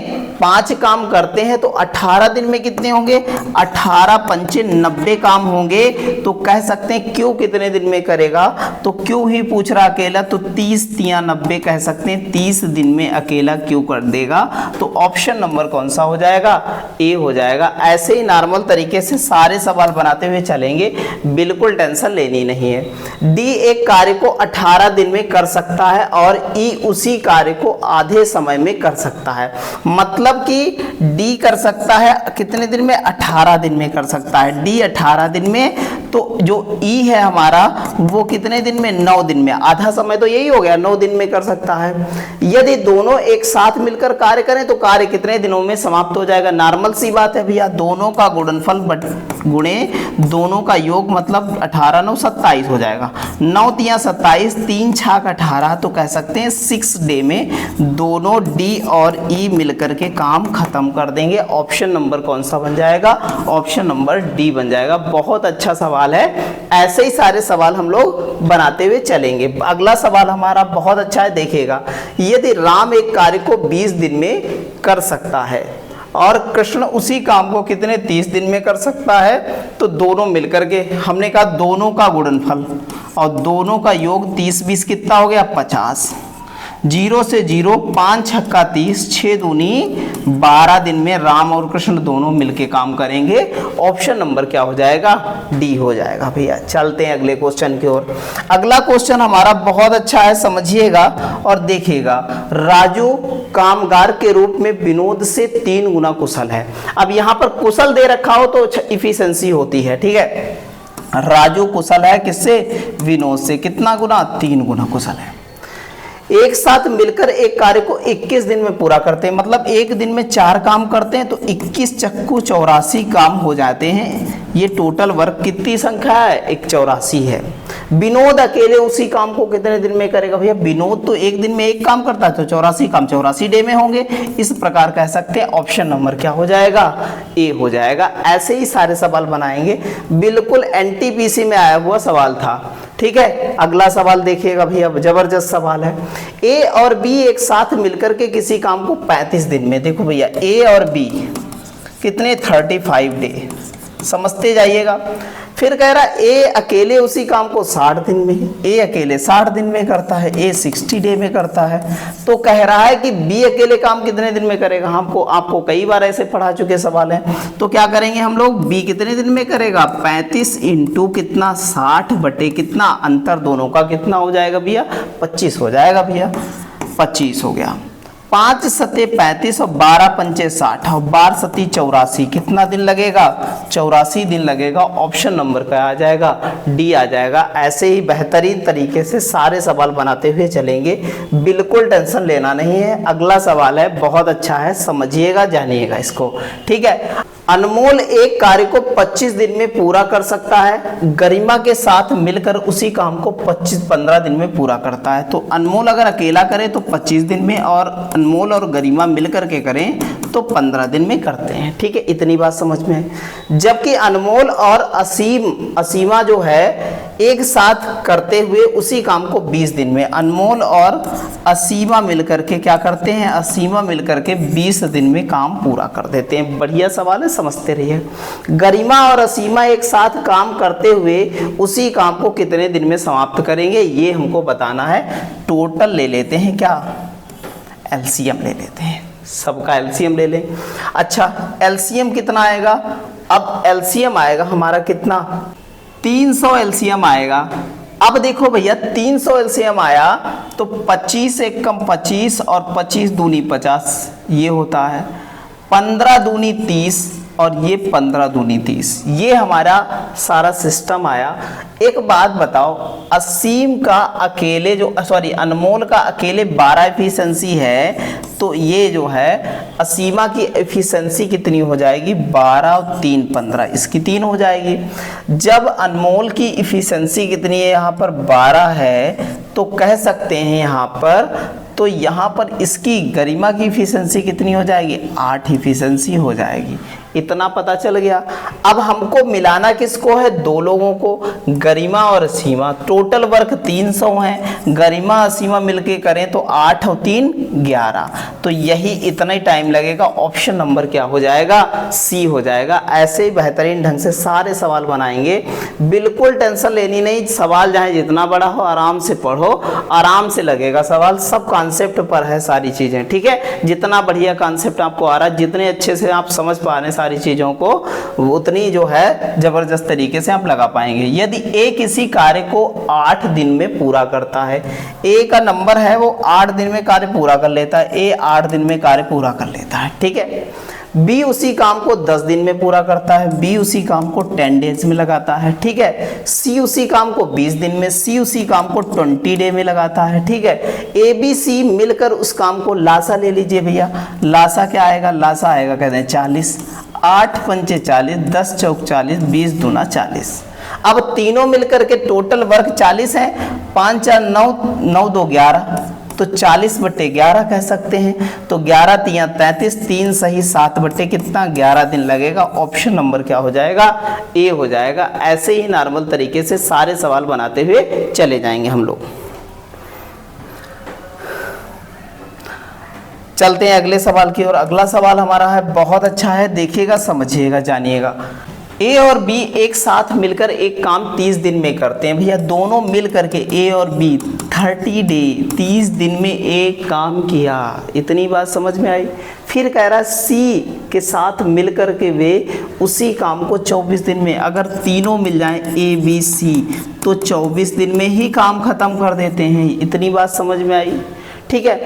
5 काम करते हैं, तो 18 दिन में कितने होंगे, 18 पंचे 90 काम होंगे। तो कह सकते हैं क्यू कितने दिन में करेगा, तो क्यू ही पूछ रहा अकेला, तो 30 तियाँ 90 कह सकते हैं 30 दिन में अकेला क्यू कर देगा। तो ऑप्शन नंबर कौन सा हो जाएगा, ए हो जाएगा। ऐसे ही नॉर्मल तरीके से सारे सवाल बनाते हुए चलेंगे, बिल्कुल टेंशन लेनी नहीं है। डी एक कार्य को 18 दिन में कर सकता है और ई उसी कार्य को आधे समय में कर सकता है। मतलब कि डी कर सकता है कितने दिन में, 18 दिन में कर सकता है। डी 18 दिन में, तो जो ई है हमारा वो कितने दिन में, 9 दिन में। आधा समय तो यही हो गया, 9 दिन में कर सकता है। यदि दोनों एक साथ मिलकर कार्य करें तो कार्य कितने दिनों में समाप्त हो जाएगा। नॉर्मल सी बात है भैया, दोनों का गुणनफल गुणे दोनों का योग, मतलब 18 9 27 हो जाएगा। 9 तियाँ 27, 3 छाक 18, तो कह सकते हैं 6 डे में दोनों डी और ई मिलकर के काम खत्म कर देंगे। ऑप्शन नंबर कौन सा बन जाएगा, ऑप्शन नंबर डी बन जाएगा। बहुत अच्छा सवाल है, ऐसे ही सारे सवाल हम लोग बनाते हुए चलेंगे। अगला सवाल हमारा बहुत अच्छा है, देखिएगा। यदि राम एक कार्य को 20 दिन में कर सकता है और कृष्ण उसी काम को कितने 30 दिन में कर सकता है, तो दोनों मिलकर के, हमने कहा दोनों का गुणनफल और दोनों का योग 30 20 कितना हो गया, 50। 0 से 0, 5 छक्का 30, 6 दूनी 12 दिन में राम और कृष्ण दोनों मिलके काम करेंगे। ऑप्शन नंबर क्या हो जाएगा, डी हो जाएगा भैया। चलते हैं अगले क्वेश्चन की ओर। अगला क्वेश्चन हमारा बहुत अच्छा है, समझिएगा और देखिएगा। राजू कामगार के रूप में विनोद से 3 गुना कुशल है। अब यहाँ पर कुशल दे रखा हो तो इफिशिएंसी होती है, ठीक है। राजू कुशल है किससे, विनोद से। कितना गुना, 3 गुना कुशल है। एक साथ मिलकर एक कार्य को 21 दिन में पूरा करते हैं। मतलब एक दिन में 4 काम करते हैं तो 21 चक्कू 84 काम हो जाते हैं। ये टोटल वर्क कितनी संख्या है, 84 है। विनोद अकेले उसी काम को कितने दिन में करेगा? भैया विनोद तो एक दिन में एक काम करता है, तो 84 काम 84 डे में होंगे। इस प्रकार कह सकते हैं ऑप्शन नंबर क्या हो जाएगा? ए हो जाएगा। ऐसे ही सारे सवाल बनाएंगे, बिल्कुल एनटीपीसी में आया हुआ सवाल था। ठीक है, अगला सवाल देखिएगा भैया, जबरदस्त सवाल है। ए और बी एक साथ मिलकर के किसी काम को 35 दिन में, देखो भैया ए और बी कितने 35 डे, समझते जाइएगा। फिर कह रहा ए अकेले उसी काम को 60 दिन में, ए अकेले 60 दिन में करता है, ए 60 डे में करता है। तो कह रहा है कि बी अकेले काम कितने दिन में करेगा? हमको आपको कई बार ऐसे पढ़ा चुके सवाल हैं। तो क्या करेंगे हम लोग, बी कितने दिन में करेगा? 35 इंटू कितना 60 बटे कितना, अंतर दोनों का कितना हो जाएगा भैया? 25 हो जाएगा भैया, 25 हो गया। 5 सते 35 और 12 पंचे 60 और 12 सती 84, कितना दिन लगेगा? 84 दिन लगेगा। ऑप्शन नंबर क्या आ जाएगा? डी आ जाएगा। ऐसे ही बेहतरीन तरीके से सारे सवाल बनाते हुए चलेंगे, बिल्कुल टेंशन लेना नहीं है। अगला सवाल है, बहुत अच्छा है, समझिएगा जानिएगा इसको। ठीक है, अनमोल एक कार्य को 25 दिन में पूरा कर सकता है, गरिमा के साथ मिलकर उसी काम को 15 दिन में पूरा करता है। तो अनमोल अगर अकेला करे तो 25 दिन में, और अनमोल और गरिमा मिलकर के करें तो 15 दिन में करते हैं। ठीक है, इतनी बात समझ में है। जबकि अनमोल और असीमा जो है एक साथ करते हुए उसी काम को 20 दिन में, अनमोल और असीमा मिलकर के क्या करते हैं? असीमा मिलकर के 20 दिन में काम पूरा कर देते हैं। बढ़िया सवाल है, समझते रहिए। गरिमा और असीमा एक साथ काम करते हुए उसी काम को कितने दिन में समाप्त करेंगे, ये हमको बताना है। टोटल ले लेते हैं, क्या एलसीएम ले लेते हैं, सबका एलसीएम ले लें। अच्छा, एलसीएम कितना आएगा? अब एलसीएम आएगा हमारा कितना? 300 एलसीएम आएगा। अब देखो भैया 300 एलसीएम आया तो 25 एक कम 25 और 25 दूनी 50, ये होता है 15 दूनी 30 और ये 15 दूनी 30, ये हमारा सारा सिस्टम आया। एक बात बताओ, असीम का अकेले अनमोल का अकेले 12 एफिशिएंसी है, तो ये जो है असीमा की एफिशिएंसी कितनी हो जाएगी? 12 और 3 15, इसकी 3 हो जाएगी। जब अनमोल की एफिशिएंसी कितनी है? यहाँ पर 12 है, तो कह सकते हैं यहाँ पर, तो यहाँ पर इसकी गरिमा की एफिशिएंसी कितनी हो जाएगी? 8 एफिशिएंसी हो जाएगी। इतना पता चल गया। अब हमको मिलाना किसको है? दो लोगों को, गरिमा और असीमा। टोटल वर्क 300 है, गरिमा असीमा मिलके करें तो 8 और 3 11, तो यही इतना ही टाइम लगेगा। ऑप्शन नंबर क्या हो जाएगा? सी हो जाएगा। ऐसे ही बेहतरीन ढंग से सारे सवाल बनाएंगे, बिल्कुल टेंशन लेनी नहीं। सवाल चाहे जितना बड़ा हो, आराम से पढ़ो, आराम से लगेगा सवाल। सब कॉन्सेप्ट पर है सारी चीजें। ठीक है, जितना बढ़िया कॉन्सेप्ट आपको आ रहा है, जितने अच्छे से आप समझ पा रहे हैं सारी चीजों को, उतनी जो है जबरदस्त तरीके से आप लगा पाएंगे। यदि ए किसी कार्य को 8 दिन में पूरा करता है, ए का नंबर है वो 8 दिन में कार्य पूरा कर लेता है, ए 8 दिन में कार्य पूरा कर लेता है। ठीक है, बी उसी काम को 10 दिन में पूरा करता है, बी उसी काम को 10 डेज में लगाता है। ठीक है, सी उसी काम को 20 दिन में, सी उसी काम को 20 डे में लगाता है। ठीक है, ए बी सी मिलकर उस काम को, लासा ले लीजिए भैया, लासा क्या आएगा? लासा आएगा कहते हैं 40, 8 पंचे 40, 10 चौक 40, 20 दूना 40। अब तीनों मिलकर के टोटल वर्क 40 है, 5 4 9, 9 2 11, तो 40 बटे 11 कह सकते हैं। तो 11 3 33, 3 सही 7 बटे कितना? 11 दिन लगेगा। ऑप्शन नंबर क्या हो जाएगा? ए हो जाएगा। ऐसे ही नॉर्मल तरीके से सारे सवाल बनाते हुए चले जाएंगे हम लोग। चलते हैं अगले सवाल की ओर। अगला सवाल हमारा है, बहुत अच्छा है, देखिएगा, समझिएगा, जानिएगा। ए और बी एक साथ मिलकर एक काम 30 दिन में करते हैं। भैया दोनों मिल करके ए और बी 30 डे 30 दिन में एक काम किया, इतनी बात समझ में आई। फिर कह रहा है सी के साथ मिलकर के वे उसी काम को 24 दिन में, अगर तीनों मिल जाएं ए बी सी तो 24 दिन में ही काम खत्म कर देते हैं। इतनी बात समझ में आई। ठीक है,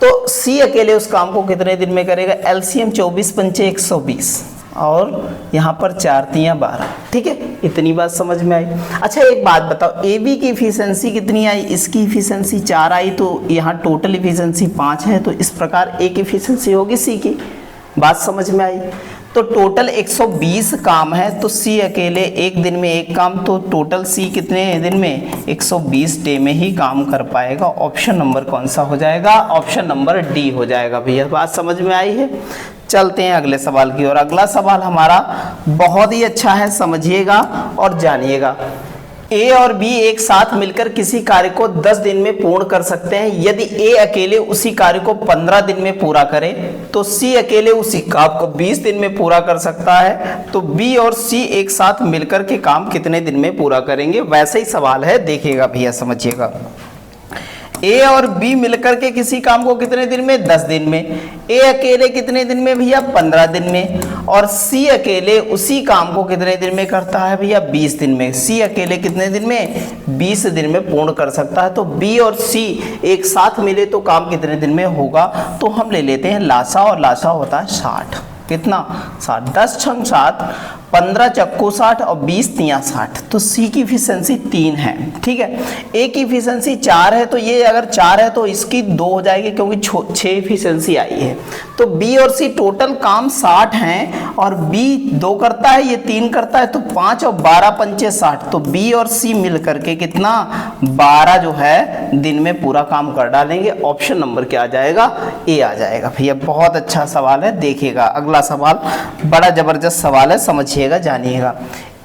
तो सी अकेले उस काम को कितने दिन में करेगा? एलसीएम 24 पंचे 120 और यहाँ पर 4 3 12। ठीक है, इतनी बात समझ में आई। अच्छा एक बात बताओ, ए बी की इफिशिएंसी कितनी आई? इसकी इफिशिएंसी 4 आई, तो यहाँ टोटल इफिशिएंसी 5 है, तो इस प्रकार ए की इफिशिएंसी होगी सी की। बात समझ में आई। तो टोटल 120 काम है, तो सी अकेले एक दिन में एक काम, तो टोटल सी कितने दिन में 120 डे में ही काम कर पाएगा। ऑप्शन नंबर कौन सा हो जाएगा? ऑप्शन नंबर डी हो जाएगा। भैया बात समझ में आई है? चलते हैं अगले सवाल की ओर। अगला सवाल हमारा बहुत ही अच्छा है, समझिएगा और जानिएगा। ए और बी एक साथ मिलकर किसी कार्य को 10 दिन में पूर्ण कर सकते हैं। यदि ए अकेले उसी कार्य को 15 दिन में पूरा करे तो सी अकेले उसी काम को 20 दिन में पूरा कर सकता है। तो बी और सी एक साथ मिलकर के काम कितने दिन में पूरा करेंगे? वैसे ही सवाल है, देखिएगा भैया, समझिएगा। ए और बी मिलकर के किसी काम को कितने दिन में? 10 दिन में। ए अकेले कितने दिन में भैया? 15 दिन में। और सी अकेले उसी काम को कितने दिन में करता है भैया? 20 दिन में। सी अकेले कितने दिन में? 20 दिन में पूर्ण कर सकता है। तो बी और सी एक साथ मिले तो काम कितने दिन में होगा? तो हम ले लेते हैं लासा, और लासा होता है 60। कितना? 60। 10 छंग 7, 15 चक्कू 60 और 20 तियां 60। तो सी की इफिशिएंसी 3 है, ठीक है। ए की इफिशिएंसी 4 है, तो ये अगर 4 है तो इसकी 2 हो जाएगी क्योंकि 6 इफिशिएंसी आई है। तो बी और सी टोटल काम 60 हैं और बी 2 करता है, ये 3 करता है, तो 5 और 12 पंचे 60। तो बी और सी मिल करके कितना? 12 जो है दिन में पूरा काम कर डालेंगे। ऑप्शन नंबर क्या आ जाएगा? ए आ जाएगा। भैया बहुत अच्छा सवाल है, देखिएगा अगला सवाल बड़ा जबरदस्त सवाल है, समझिएगा, जानिएगा।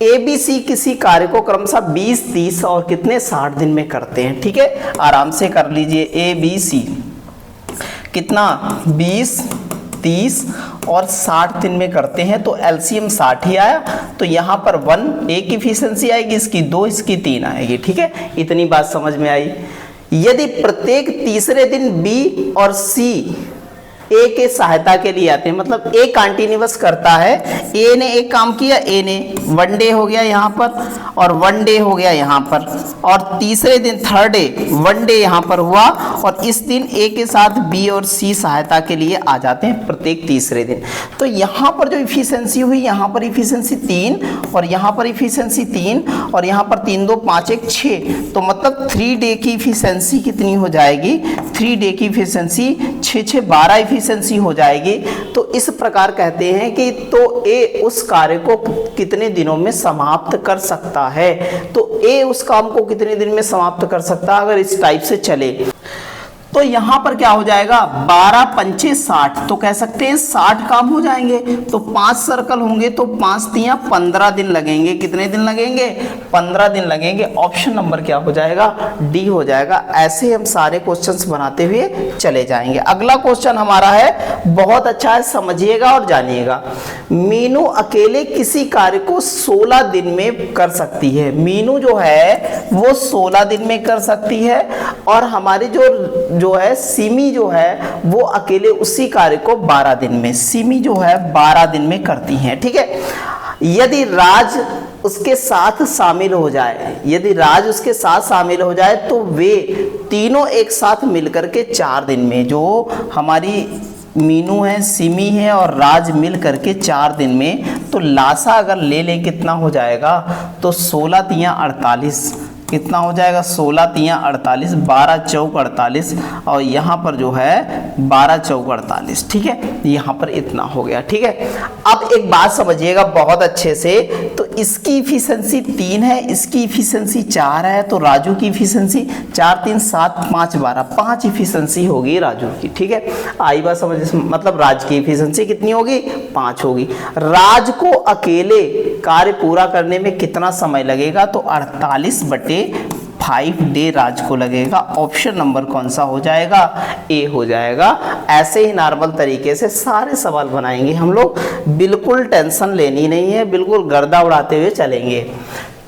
ए बी सी किसी कार्य को क्रमशः 20, 30 और कितने 60 दिन में करते हैं, ठीक है। आराम से कर लीजिए। ए बी सी कितना? 20, 30 और 60 दिन में करते हैं, तो एलसीएम 60 ही आया। तो यहाँ पर 1 ए की इफिशिएंसी आएगी, इसकी 2, इसकी 3 आएगी, ठीक है। इतनी बात समझ में आई। यदि प्रत्येक तीसरे दिन बी और सी ए के सहायता के लिए आते हैं, मतलब ए कंटिन्यूअस करता है, ए ने एक काम किया, ए ने 1 डे हो गया यहाँ पर और 1 डे हो गया यहाँ पर, और तीसरे दिन 3rd डे 1 डे यहाँ पर हुआ, और इस दिन ए के साथ बी और सी सहायता के लिए आ जाते हैं प्रत्येक तीसरे दिन। तो यहाँ पर जो इफिशिएंसी हुई, यहाँ पर इफिशिएंसी 3 और यहाँ पर इफिशिएंसी 3 और यहाँ पर 3 2 5 1 6, तो मतलब 3 डे की इफिशिएंसी कितनी हो जाएगी? 3 डे की इफिशिएंसी 6 6 12 इफिशिएंसी हो जाएगी। तो इस प्रकार कहते हैं कि तो ए उस कार्य को कितने दिनों में समाप्त कर सकता है? तो ए उस काम को कितने दिन में समाप्त कर सकता है अगर इस टाइप से चले? तो यहां पर क्या हो जाएगा? 12 पंचे 60, तो कह सकते हैं 60 काम हो जाएंगे। तो 5 सर्कल होंगे तो 5 तियां 15 दिन लगेंगे। कितने दिन लगेंगे? 15 दिन लगेंगे। ऑप्शन नंबर क्या हो जाएगा? डी हो जाएगा। ऐसे हम सारे क्वेश्चंस बनाते हुए चले जाएंगे। अगला क्वेश्चन हमारा है, बहुत अच्छा है, समझिएगा और जानिएगा। मीनू अकेले किसी कार्य को 16 दिन में कर सकती है। मीनू जो है वो 16 दिन में कर सकती है, और हमारी जो है सिमी जो है वो अकेले उसी कार्य को 12 दिन में, सिमी जो है 12 दिन में करती हैं, ठीक है। यदि राज उसके साथ शामिल हो जाए, यदि राज उसके साथ शामिल हो जाए तो वे तीनों एक साथ मिलकर के 4 दिन में, जो हमारी मीनू है, सिमी है और राज मिल करके 4 दिन में, तो लासा अगर ले लें कितना हो जाएगा? तो 16 तियां 48, कितना हो जाएगा? 16 तियां 48, 12 चौक 48, और यहाँ पर जो है 12 चौक 48, ठीक है। यहाँ पर इतना हो गया, ठीक है। अब एक बात समझिएगा बहुत अच्छे से, तो इसकी इफिशिएंसी 3 है, इसकी इफिशिएंसी 4 है, तो राजू की इफिशिएंसी 4 3 7 5 12, 5 इफिशिएंसी होगी राजू की, ठीक है। आई बात समझ, मतलब राज की इफिशिएंसी कितनी होगी? 5 होगी। राज को अकेले कार्य पूरा करने में कितना समय लगेगा? तो 48/5 डे राज को लगेगा। ऑप्शन नंबर कौन सा हो जाएगा? ए हो जाएगा। ऐसे ही नॉर्मल तरीके से सारे सवाल बनाएंगे हम लोग, बिल्कुल टेंशन लेनी नहीं है, बिल्कुल गर्दा उड़ाते हुए चलेंगे।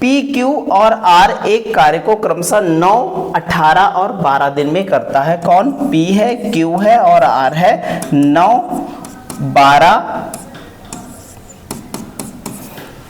पी, क्यू और आर एक कार्य को क्रमशः 9, 18 और 12 दिन में करता है। कौन? पी है, क्यू है और आर है। 9, 12,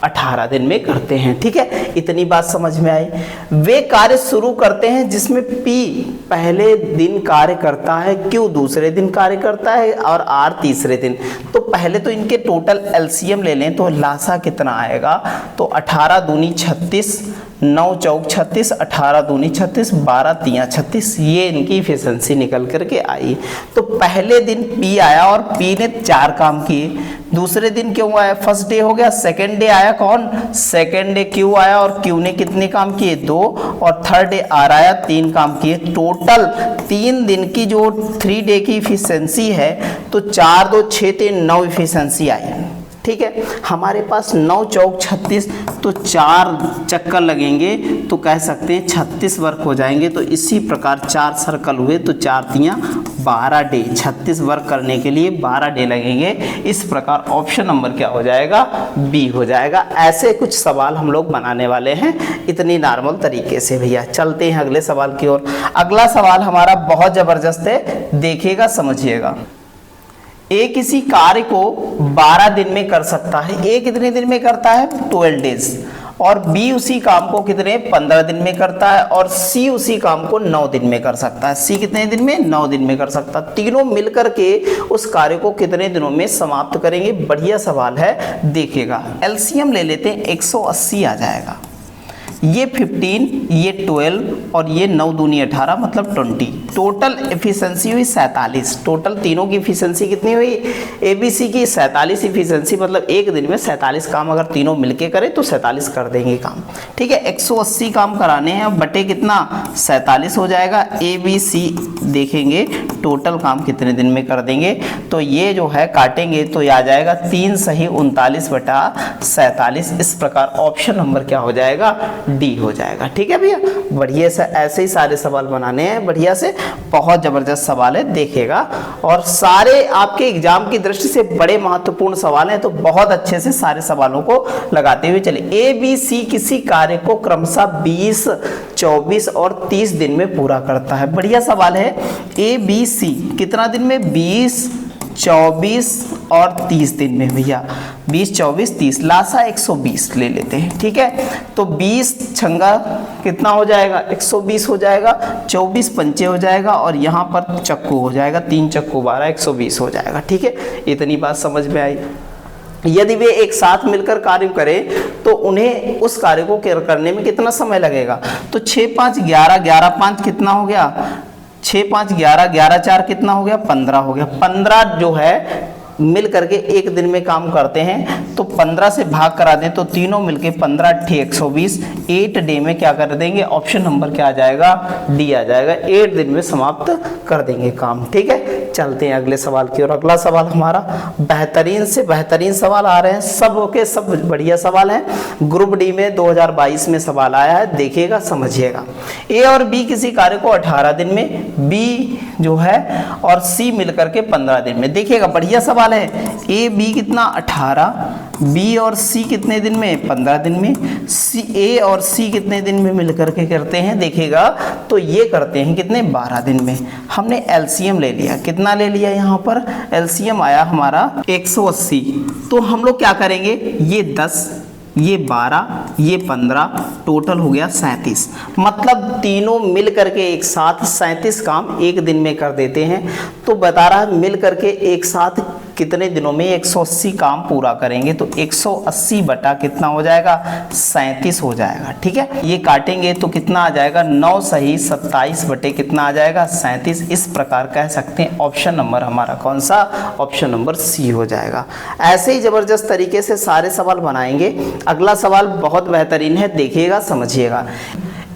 18 दिन में करते हैं, ठीक है। इतनी बात समझ में आई। वे कार्य शुरू करते हैं जिसमें पी पहले दिन कार्य करता है, क्यू दूसरे दिन कार्य करता है और आर तीसरे दिन। तो पहले तो इनके टोटल एलसीएम ले लें तो लासा कितना आएगा? तो 18 दूनी 36, 9 चौक 36, 18 दूनी 36, 12 तियां 36, ये इनकी इफिशिएंसी निकल करके आई। तो पहले दिन P आया और P ने 4 काम किए। दूसरे दिन क्यों आया? फर्स्ट डे हो गया। सेकेंड डे आया कौन? सेकेंड डे Q आया और Q ने कितने काम किए? 2। और थर्ड डे R आया, 3 काम किए। टोटल 3 दिन की जो 3 डे की इफिशिएंसी है तो 4 2 6 3 9 इफिशिएंसी आई। ठीक है, हमारे पास 9 चौक 36, तो 4 चक्कर लगेंगे तो कह सकते हैं 36 वर्क हो जाएंगे। तो इसी प्रकार 4 सर्कल हुए तो 4 तियां 12 डे, 36 वर्क करने के लिए 12 डे लगेंगे। इस प्रकार ऑप्शन नंबर क्या हो जाएगा? बी हो जाएगा। ऐसे कुछ सवाल हम लोग बनाने वाले हैं इतनी नॉर्मल तरीके से। भैया चलते हैं अगले सवाल की ओर। अगला सवाल हमारा बहुत जबरदस्त है, देखिएगा समझिएगा। ए किसी कार्य को 12 दिन में कर सकता है। ए कितने दिन में करता है? 12 डेज। और बी उसी काम को कितने? 15 दिन में करता है। और सी उसी काम को 9 दिन में कर सकता है। सी कितने दिन में? 9 दिन में कर सकता है। तीनों मिलकर के उस कार्य को कितने दिनों में समाप्त करेंगे? बढ़िया सवाल है, देखिएगा। एलसीएम ले लेते हैं, 180 आ जाएगा। ये 15, ये 12 और ये 9 दूनी 18 मतलब 20। टोटल एफिशिएंसी हुई 47। टोटल तीनों की एफिशिएंसी कितनी हुई? एबीसी की 47 एफिशिएंसी, मतलब एक दिन में 47 काम अगर तीनों मिलके करें तो 47 कर देंगे काम। ठीक है, 180 काम कराने हैं, बटे कितना? 47 हो जाएगा। एबीसी देखेंगे टोटल काम कितने दिन में कर देंगे, तो ये जो है काटेंगे तो ये आ जाएगा 3 सही 39 बटा 47। इस प्रकार ऑप्शन नंबर क्या हो जाएगा? डी हो जाएगा। ठीक है भैया, बढ़िया से ऐसे ही सारे सवाल बनाने हैं, बढ़िया से। बहुत जबरदस्त सवाल है, देखिएगा। और सारे आपके एग्जाम की दृष्टि से बड़े महत्वपूर्ण सवाल हैं, तो बहुत अच्छे से सारे सवालों को लगाते हुए चले। ए बी सी किसी कार्य को क्रमशः 20, 24 और 30 दिन में पूरा करता है। बढ़िया सवाल है। ए बी सी कितना दिन में? 20, 24 और 30 दिन में। भैया 20, 24, 30, लासा 120 ले लेते हैं। ठीक है, तो 20 छंगा कितना हो जाएगा? 120 हो जाएगा। 24 पंचे हो जाएगा और यहाँ पर चक्कू हो जाएगा, 3 चक्कू 12, 120 हो जाएगा। ठीक है, इतनी बात समझ में आई। यदि वे एक साथ मिलकर कार्य करें तो उन्हें उस कार्य को करने में कितना समय लगेगा? तो 6 5 11, 11 5 कितना हो गया? 6 5 11, 11 4 कितना हो गया? 15 हो गया। 15 जो है मिल करके एक दिन में काम करते हैं, तो 15 से भाग करा दें तो तीनों मिलके 15 × 120, 8 डे में क्या कर देंगे? ऑप्शन नंबर क्या आ जाएगा? डी आ जाएगा। 8 दिन में समाप्त कर देंगे काम। ठीक है, चलते हैं अगले सवाल की ओर। अगला सवाल हमारा बेहतरीन से बेहतरीन सवाल आ रहे हैं, सब के सब बढ़िया सवाल हैं। ग्रुप डी में 2022 में सवाल आया है, देखिएगा समझिएगा। ए और बी किसी कार्य को 18 दिन में, बी जो है और सी मिलकर के 15 दिन में। देखिएगा बढ़िया सवाल है। ए बी कितना? 18, बी और सी कितने दिन में? 15 दिन में। सी ए और सी कितने दिन में मिलकर के करते हैं? देखिएगा तो ये करते हैं कितने? 12 दिन में। हमने एलसीएम ले लिया, कितना ले लिया? यहाँ पर एलसीएम आया हमारा 180। तो हम लोग क्या करेंगे? ये 10, ये 12, ये 15, टोटल हो गया 37। मतलब तीनों मिल करके एक साथ 37 काम एक दिन में कर देते हैं। तो बता रहा है मिल करके एक साथ कितने दिनों में 180 काम पूरा करेंगे, तो 180 बटा कितना हो जाएगा? 37 हो जाएगा। ठीक है, ये काटेंगे तो कितना आ जाएगा? 9 सही 27 बटे कितना आ जाएगा? 37। इस प्रकार कह सकते हैं ऑप्शन नंबर हमारा कौन सा? ऑप्शन नंबर सी हो जाएगा। ऐसे ही जबरदस्त तरीके से सारे सवाल बनाएंगे। अगला सवाल बहुत बेहतरीन है, देखिएगा समझिएगा।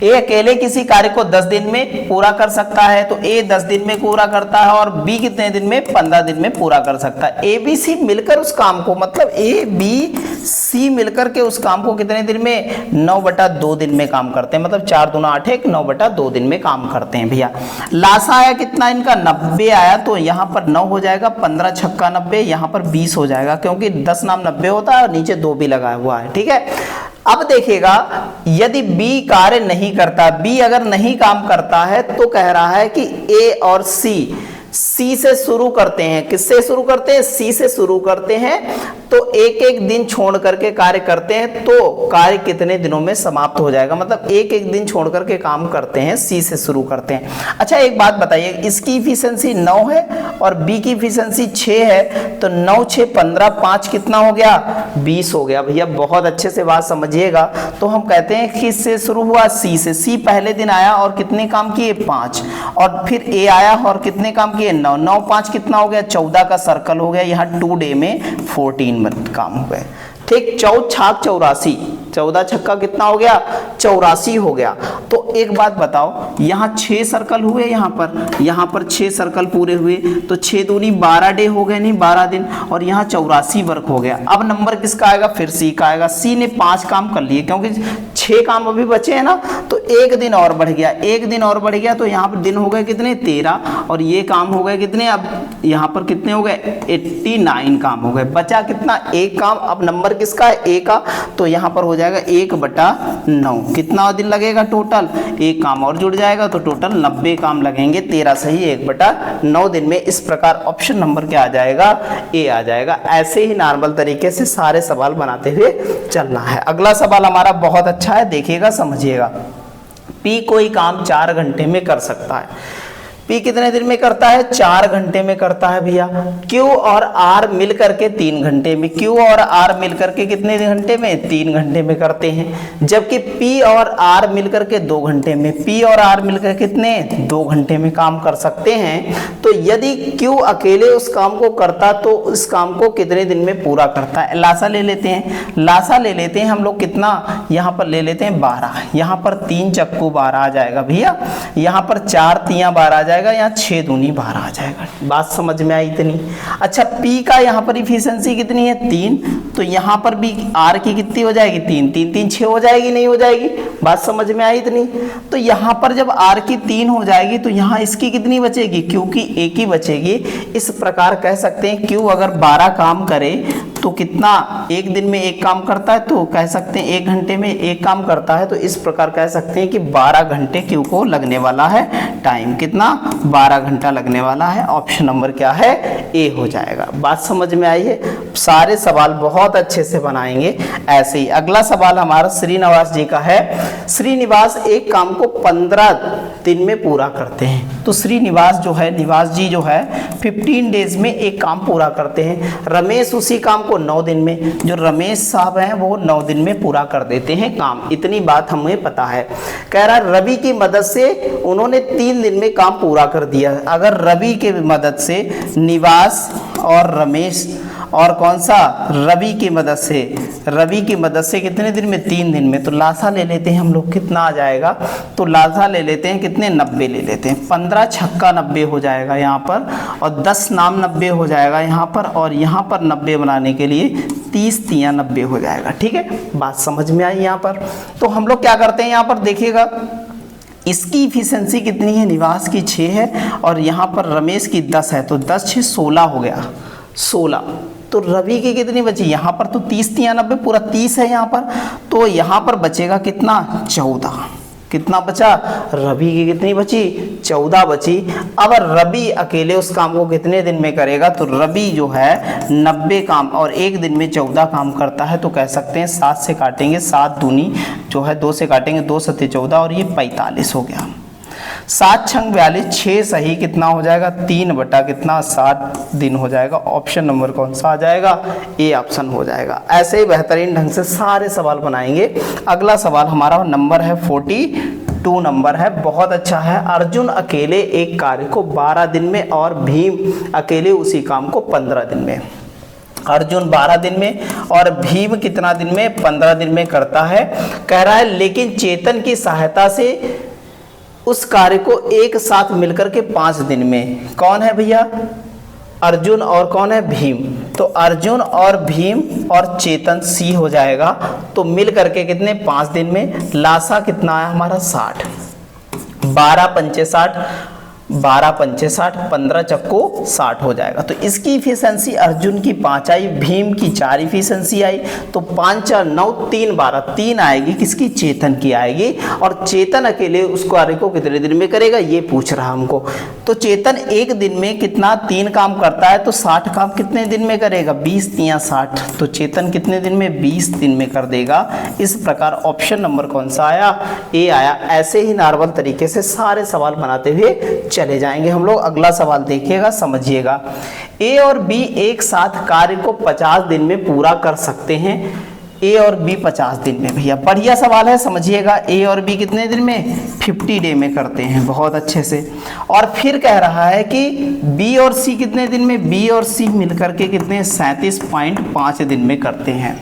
ए अकेले किसी कार्य को 10 दिन में पूरा कर सकता है, तो ए 10 दिन में पूरा करता है और बी कितने दिन में? 15 दिन में पूरा कर सकता है। ए बी सी मिलकर उस काम को, मतलब ए बी सी मिलकर के उस काम को कितने दिन में? 9/2 दिन में काम करते हैं, मतलब 4 दूना 8 1, 9/2 दिन में काम करते हैं। भैया लासा आया कितना इनका? 90 आया, तो यहाँ पर 9 हो जाएगा। 15 छक्का 90, यहाँ पर 20 हो जाएगा, क्योंकि 10 नाम 90 होता है और नीचे 2 भी लगाया हुआ है। ठीक है, अब देखिएगा यदि बी कार्य नहीं करता, बी अगर नहीं काम करता है तो कह रहा है कि ए और सी से शुरू करते हैं। किससे शुरू करते हैं? सी से शुरू करते हैं। तो एक एक दिन छोड़ करके कार्य करते हैं तो कार्य कितने दिनों में समाप्त हो जाएगा, मतलब एक एक दिन छोड़ करके काम करते हैं, सी से शुरू करते हैं। अच्छा एक बात बताइए, इसकी इफिशिएंसी 9 है और बी की इफिशिएंसी 6 है, तो 9 6 15 5 कितना हो गया, 20 हो गया। भैया बहुत अच्छे से बात समझिएगा। तो हम कहते हैं कि इससे शुरू हुआ सी से, सी पहले दिन आया और कितने काम किए 5, और फिर ए आया और कितने काम किए 9, 9 5 कितना हो गया 14 का सर्कल हो गया, यहाँ 2 डे में 14 काम हो गए। ठीक, 4 छाक 84, 14 छक्का कितना हो गया 84 हो गया। तो एक बात बताओ, यहाँ 6 सर्कल हुए, यहाँ पर 6 सर्कल पूरे हुए, तो 6 दूनी 12 डे हो गए, नहीं 12 दिन, और यहाँ 84 वर्क हो गया। अब नंबर किसका आएगा, फिर सी का आएगा। सी ने 5 काम कर लिए, क्योंकि 6 काम अभी बचे हैं ना, तो एक दिन और बढ़ गया, एक दिन और बढ़ गया, तो यहाँ पर दिन हो गए कितने 13, और ये काम हो गए कितने, अब यहाँ पर कितने हो गए 89 काम हो गए। बचा कितना, एक काम। अब नंबर किसका है, ए का, तो यहाँ पर हो जाएगा 1/9। कितना दिन लगेगा टोटल, एक काम और जुड़ जाएगा, तो टोटल 90 काम लगेंगे। 13 सही 1/9 दिन में। इस प्रकार ऑप्शन नंबर क्या आ जाएगा, ए आ जाएगा। ऐसे ही नॉर्मल तरीके से सारे सवाल बनाते हुए चलना है। अगला सवाल हमारा बहुत अच्छा है, देखिएगा समझिएगा। पी कोई काम 4 घंटे में कर सकता है। पी कितने दिन में करता है, 4 घंटे में करता है भैया। क्यू और आर मिल करके 3 घंटे में, क्यू और आर मिल करके कितने घंटे में, 3 घंटे में करते हैं। जबकि पी और आर मिल करके 2 घंटे में, पी और आर मिलकर कितने 2 घंटे में काम कर सकते हैं। तो यदि क्यू अकेले उस काम को करता तो उस काम को कितने दिन में पूरा करता है। लासा ले लेते हैं, लासा ले लेते हैं हम लोग, कितना यहाँ पर ले लेते हैं 12, यहाँ पर 3 चक्कू 12 आ जाएगा भैया, यहाँ पर 4 तियां 12 आ जाएगा, यहाँ 6 दूनी 12 आ जाएगा। बात समझ में आई इतनी। अच्छा पी का यहाँ पर इफिशिएंसी कितनी है 3, तो यहाँ पर भी आर की कितनी हो जाएगी 3, 3 3 6 हो जाएगी, नहीं हो जाएगी। बात समझ में आई इतनी। तो यहाँ पर जब आर की 3 हो जाएगी तो यहाँ इसकी कितनी बचेगी, क्यू की एक ही बचेगी। इस प्रकार कह सकते हैं क्यू अगर 12 काम करे तो कितना, एक दिन में एक काम करता है, तो कह सकते हैं 1 घंटे में एक काम करता है, तो इस प्रकार कह सकते हैं कि 12 घंटे क्यू को लगने वाला है टाइम। कितना, 12 घंटा लगने वाला है। ऑप्शन नंबर क्या है, ए हो जाएगा। बात समझ में आई है। सारे सवाल बहुत अच्छे से बनाएंगे ऐसे ही। अगला सवाल हमारा श्रीनिवास जी का है। श्रीनिवास एक काम को 15 दिन में पूरा करते हैं। तो श्रीनिवास जो है, निवास जी जो है 15 डेज में एक काम पूरा करते हैं। रमेश उसी काम को 9 दिन में, जो रमेश साहब हैं वो 9 दिन में पूरा कर देते हैं काम। इतनी बात हमें पता है। कह रहा है रवि की मदद से उन्होंने 3 दिन में काम पूरा कर दिया। अगर रवि के मदद से निवास और रमेश और कौन सा, रवि की मदद से, रवि की मदद से कितने दिन में, 3 दिन में। तो लासा ले लेते हैं हम लोग, कितना आ जाएगा, तो लासा ले लेते हैं कितने, 90 ले लेते हैं। 15 छक्का 90 हो जाएगा यहाँ पर, और 10 नाम 90 हो जाएगा यहाँ पर, और यहाँ पर 90 बनाने के लिए 30 तियां 90 हो जाएगा। ठीक है, बात समझ में आई यहाँ पर। तो हम लोग क्या करते हैं, यहाँ पर देखिएगा इसकी इफिशिएंसी कितनी है, निवास की 6 है और यहाँ पर रमेश की 10 है, तो 10 6 16 हो गया, 16। तो रवि की कितनी बची, यहाँ पर तो 30 तियां 90 पूरा 30 है यहाँ पर, तो यहाँ पर बचेगा कितना 14। कितना बचा, रवि की कितनी बची 14 बची। अब रवि अकेले उस काम को कितने दिन में करेगा, तो रवि जो है 90 काम और एक दिन में 14 काम करता है। तो कह सकते हैं 7 से काटेंगे, 7 दूनी जो है 2 से काटेंगे, 2 सत्ते 14 और ये 45 हो गया। 7 छंग 42, 6 सही कितना हो जाएगा 3 बटा कितना 7 दिन हो जाएगा। ऑप्शन नंबर कौन सा आ जाएगा, ए ऑप्शन हो जाएगा। ऐसे ही बेहतरीन ढंग से सारे सवाल बनाएंगे। अगला सवाल हमारा नंबर है 42 नंबर है, बहुत अच्छा है। अर्जुन अकेले एक कार्य को 12 दिन में और भीम अकेले उसी काम को 15 दिन में। अर्जुन 12 दिन में और भीम कितना दिन में, 15 दिन में करता है। कह रहा है लेकिन चेतन की सहायता से उस कार्य को एक साथ मिलकर के 5 दिन में। कौन है भैया, अर्जुन और कौन है, भीम। तो अर्जुन और भीम और चेतन सी हो जाएगा। तो मिल करके कितने 5 दिन में। लासा कितना है हमारा 60, 12 पंचे 60, 12 पंचे 60, 15 चक्को 60 हो जाएगा। तो इसकी इफिशिएंसी अर्जुन की 5 आई, भीम की 4 इफिशिएंसी आई, तो 5 4 9 3 12 3 आएगी, किसकी? चेतन की आएगी। और चेतन अकेले उस कार्य को कितने दिन में करेगा ये पूछ रहा हमको। तो चेतन एक दिन में कितना 3 काम करता है, तो 60 काम कितने दिन में करेगा? 20 या 60, तो चेतन कितने दिन में? 20 दिन में कर देगा। इस प्रकार ऑप्शन नंबर कौन सा आया? ए आया। ऐसे ही नॉर्मल तरीके से सारे सवाल बनाते हुए चले जाएंगे हम लोग। अगला सवाल देखिएगा, समझिएगा। ए और बी एक साथ कार्य को 50 दिन में पूरा कर सकते हैं। ए और बी 50 दिन में, भैया बढ़िया सवाल है, समझिएगा। ए और बी कितने दिन में? 50 डे में करते हैं, बहुत अच्छे से। और फिर कह रहा है कि बी और सी कितने दिन में? बी और सी मिलकर के कितने? 37.5 दिन में करते हैं।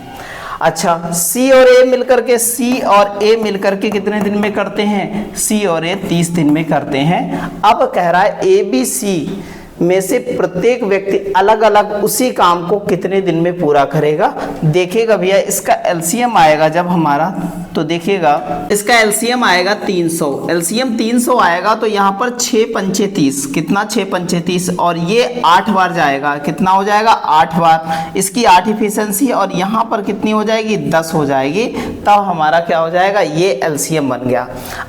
अच्छा, सी और ए मिलकर के, सी और ए मिलकर के कितने दिन में करते हैं? सी और ए 30 दिन में करते हैं। अब कह रहा है ए बी सी में से प्रत्येक व्यक्ति अलग अलग उसी काम को कितने दिन में पूरा करेगा? देखिएगा भैया, इसका एलसीएम आएगा जब हमारा, तो देखिएगा इसका एलसीएम आएगा 300। एलसीएम 300 आएगा तो यहाँ पर 6 पंचे 30, कितना? 6 पंचे 30, और ये 8 बार जाएगा, कितना हो जाएगा? 8 बार। इसकी 8 इफिशिएंसी, और यहाँ पर कितनी हो जाएगी? 10 हो जाएगी। तब हमारा क्या हो जाएगा? ये एलसीएम बन गया।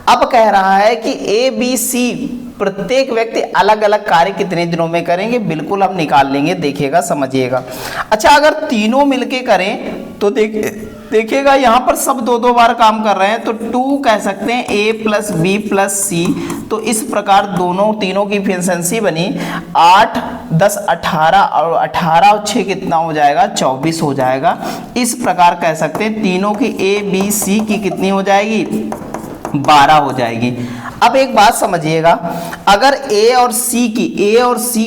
अब कह रहा है कि ए बी सी प्रत्येक व्यक्ति अलग अलग कार्य कितने दिनों में करेंगे? बिल्कुल हम निकाल लेंगे, देखिएगा, समझिएगा। अच्छा, अगर तीनों मिलके करें तो देखिएगा यहाँ पर सब 2-2 बार काम कर रहे हैं, तो 2 कह सकते हैं ए प्लस बी प्लस सी। तो इस प्रकार तीनों की इफिशिएंसी बनी 8 10 18, और 18 और 6 कितना हो जाएगा? 24 हो जाएगा। इस प्रकार कह सकते हैं तीनों की ए बी सी की कितनी हो जाएगी? 12 हो जाएगी। अब एक बात समझिएगा, अगर ए और सी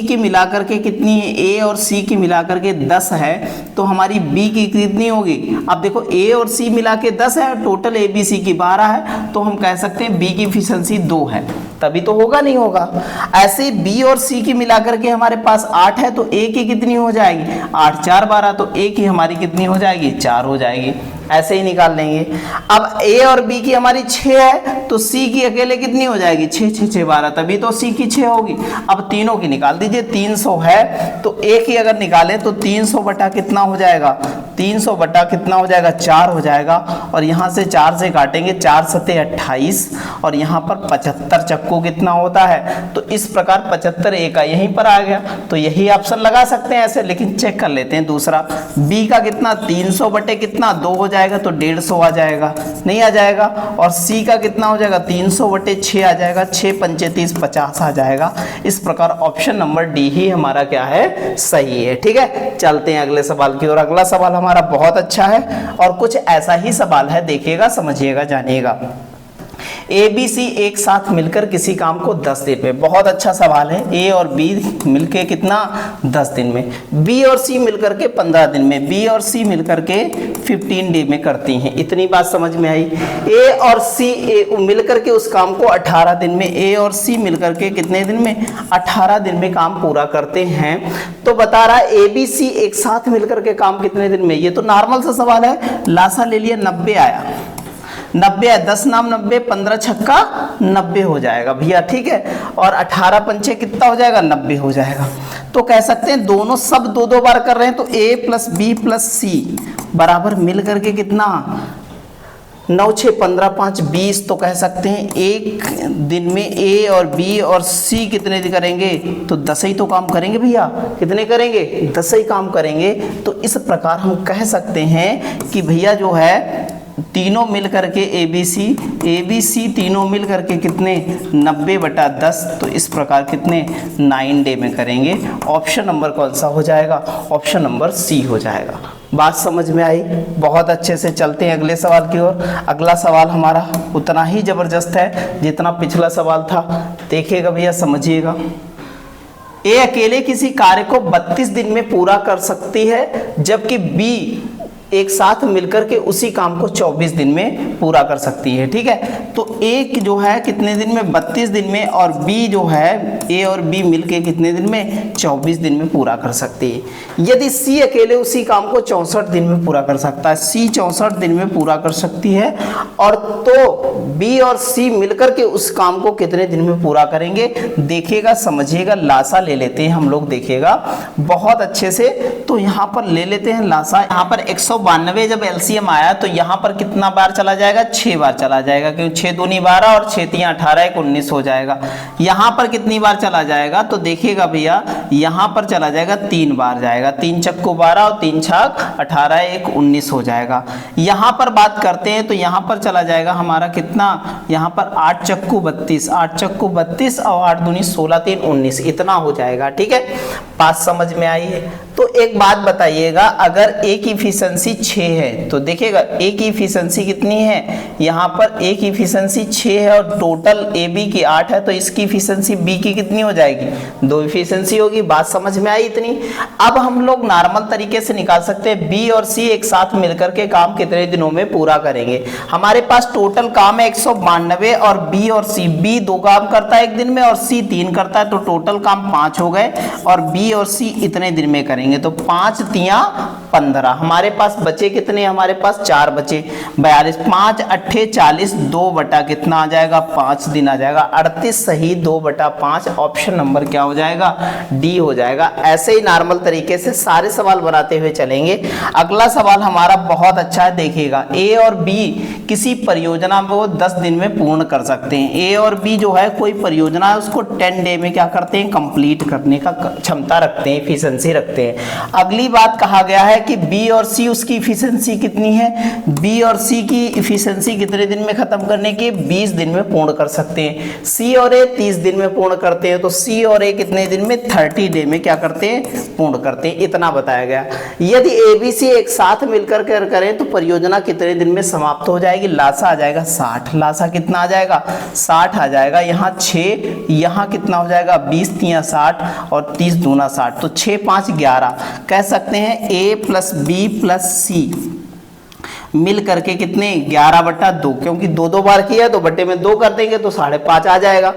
की मिलाकर के कितनी है? ए और सी की मिलाकर के 10 है, तो हमारी बी की कितनी होगी? अब देखो ए और सी मिला के 10 है, टोटल ए बी सी की 12 है, तो हम कह सकते हैं बी की इफिशिएंसी 2 है, तभी तो होगा, नहीं होगा। ऐसे बी और सी की मिलाकर के हमारे पास 8 है, तो ए की कितनी हो जाएगी? 8 4 12, तो ए की हमारी कितनी हो जाएगी? 4 हो जाएगी। ऐसे ही निकाल लेंगे। अब ए और बी की हमारी 6 है, तो सी की अकेले कितनी हो जाएगी? 6 6 6 12, तभी तो सी की 6 होगी। अब तीनों की निकाल दीजिए। 300 है, तो ए की अगर निकालें तो 300 बटा कितना हो जाएगा? 300 बटा कितना हो जाएगा? 4 हो जाएगा। और यहाँ से 4 से काटेंगे, 4 सते 28, और यहाँ पर 75 चक्को कितना होता है? तो इस प्रकार 75 ए का यहीं पर आ गया, तो यही ऑप्शन लगा सकते हैं ऐसे, लेकिन चेक कर लेते हैं दूसरा। बी का कितना? 300 बटे कितना? 2 हो जाएगा, तो 150 आ जाएगा, नहीं आ जाएगा। और सी का कितना हो जाएगा? 300 बटे 6 आ जाएगा, 6 पंचे 30, 50 आ जाएगा। इस प्रकार ऑप्शन नंबर डी ही हमारा क्या है? सही है। ठीक है, चलते हैं अगले सवाल की ओर। अगला सवाल हमारा बहुत अच्छा है और कुछ ऐसा ही सवाल है, देखिएगा, समझिएगा, जानिएगा। ए बी सी एक साथ मिलकर किसी काम को 10 दिन में, बहुत अच्छा सवाल है। ए और बी मिलके कितना? 10 दिन में। बी और सी मिलकर के 15 दिन में। बी और सी मिलकर के 15 डे में करती हैं। इतनी बात समझ में आई। ए और सी मिलकर के उस काम को 18 दिन में। ए और सी मिलकर के कितने दिन में? 18 दिन में काम पूरा करते हैं। तो बता रहा है ए बी सी एक साथ मिलकर के काम कितने दिन में? ये तो नॉर्मल सा सवाल है, लासा ले लिया, 90 आया। 90 है, 10 नाम 90, 15 छक्का 90 हो जाएगा भैया। ठीक है, और 18 पंचे कितना हो जाएगा? 90 हो जाएगा। तो कह सकते हैं दोनों सब 2-2 बार कर रहे हैं, तो ए प्लस बी प्लस सी बराबर मिल करके कितना? 9 6 15 5 20। तो कह सकते हैं एक दिन में ए और बी और सी कितने दिन करेंगे? तो 10 ही तो काम करेंगे भैया। कितने करेंगे? 10 ही काम करेंगे। तो इस प्रकार हम कह सकते हैं कि भैया जो है तीनों मिल करके ए बी सी तीनों मिल करके कितने? 90 बटा 10। तो इस प्रकार कितने? 9 डे में करेंगे। ऑप्शन नंबर कौन सा हो जाएगा? ऑप्शन नंबर सी हो जाएगा। बात समझ में आई? बहुत अच्छे से चलते हैं अगले सवाल की ओर। अगला सवाल हमारा उतना ही जबरदस्त है जितना पिछला सवाल था। देखिएगा भैया, समझिएगा। ए अकेले किसी कार्य को 32 दिन में पूरा कर सकती है, जबकि बी एक साथ मिलकर के उसी काम को 24 दिन में पूरा कर सकती है। ठीक है, तो एक जो है कितने दिन में, 32 दिन में, और बी जो है, ए और बी मिलके कितने दिन में, 24 दिन में पूरा कर सकती है। यदि सी अकेले उसी काम को 64 दिन में पूरा कर सकता है, सी 64 दिन में पूरा कर सकती है, और तो बी और सी मिलकर के उस काम को कितने दिन में पूरा करेंगे, देखिएगा समझिएगा। लासा ले लेते हैं हम लोग, देखिएगा बहुत अच्छे से। तो यहाँ पर ले लेते हैं लासा। यहाँ पर 192 जब एलसीएम आया तो यहाँ पर कितना बार चला जाएगा, 6 बार चला जाएगा, क्योंकि 6 दूनी 12 और 6 तियां 18, 1 19 हो जाएगा। यहाँ पर कितनी बार चला जाएगा, तो देखिएगा भैया यहाँ पर चला जाएगा 3 बार जाएगा, 3 चक्कू 12 और 3 छक 18, 1 19 हो जाएगा। यहाँ पर बात करते हैं तो यहाँ पर चला जाएगा हमारा कितना, यहाँ पर 8 चक्कू 32, 8 चक्कू 32 और 8 दूनी 16, 3 19, इतना हो जाएगा। ठीक है, बात समझ में आई है। तो एक बात बताइएगा, अगर ए की इफिशिएंसी 6 है तो देखिएगा ए की इफिशिएंसी कितनी है, यहाँ पर ए की इफिशिएंसी 6 है और टोटल ए बी की 8 है, तो इसकी इफिशिएंसी बी की कितनी हो जाएगी, 2 इफिशिएंसी होगी। बात समझ में आई इतनी। अब हम लोग नॉर्मल तरीके से निकाल सकते हैं बी और सी एक साथ मिलकर के काम कितने दिनों में पूरा करेंगे। हमारे पास टोटल काम है 192 और बी और सी, बी 2 काम करता है एक दिन में और सी 3 करता है, तो टोटल काम 5 हो गए और बी और सी इतने दिन में करेंगे। तो 5 तियां 15, हमारे पास बचे कितने, हमारे पास 4 बचे, 42, 5 अट्ठे 40, 2 बटा कितना आ जाएगा, 5 दिन आ जाएगा। 38 सही, 2 बटा 5, ऑप्शन नंबर क्या हो जाएगा, डी हो जाएगा। ऐसे ही नॉर्मल तरीके से सारे सवाल बनाते हुए चलेंगे। अगला सवाल हमारा बहुत अच्छा है, देखिएगा ए और बी किसी परियोजना को 10 दिन में पूर्ण कर सकते हैं। ए और बी जो है कोई परियोजना है उसको 10 डे में क्या करते हैं, कंप्लीट करने का क्षमता रखते हैं, एफिशिएंसी रखते हैं। अगली बात कहा गया है कि बी और सी उसकी एफिशिएंसी कितनी है, बी और सी की एफिशिएंसी कितने दिन में खत्म करने की, 20 दिन में पूर्ण कर सकते हैं। सी और ए 30 दिन में पूर्ण करते हैं, तो सी और ए कितने दिन में, 30 डे में क्या करते हैं, पूर्ण करते हैं, इतना बताया गया। यदि ए बी सी एक साथ मिलकर करें तो परियोजना कितने दिन में समाप्त हो जाएगी, लासा आ जाएगा 60, लासा कितना आ जाएगा, 60 आ जाएगा। यहाँ 6, यहाँ कितना हो जाएगा, 20 तियां 60 और 30 दूना 60, तो 6 5 11, कह सकते हैं ए प्लस बी प्लस सी मिल करके कितने, 11/2, क्योंकि 2 बार किया तो बट्टे में 2 कर देंगे तो 5.5 आ जाएगा।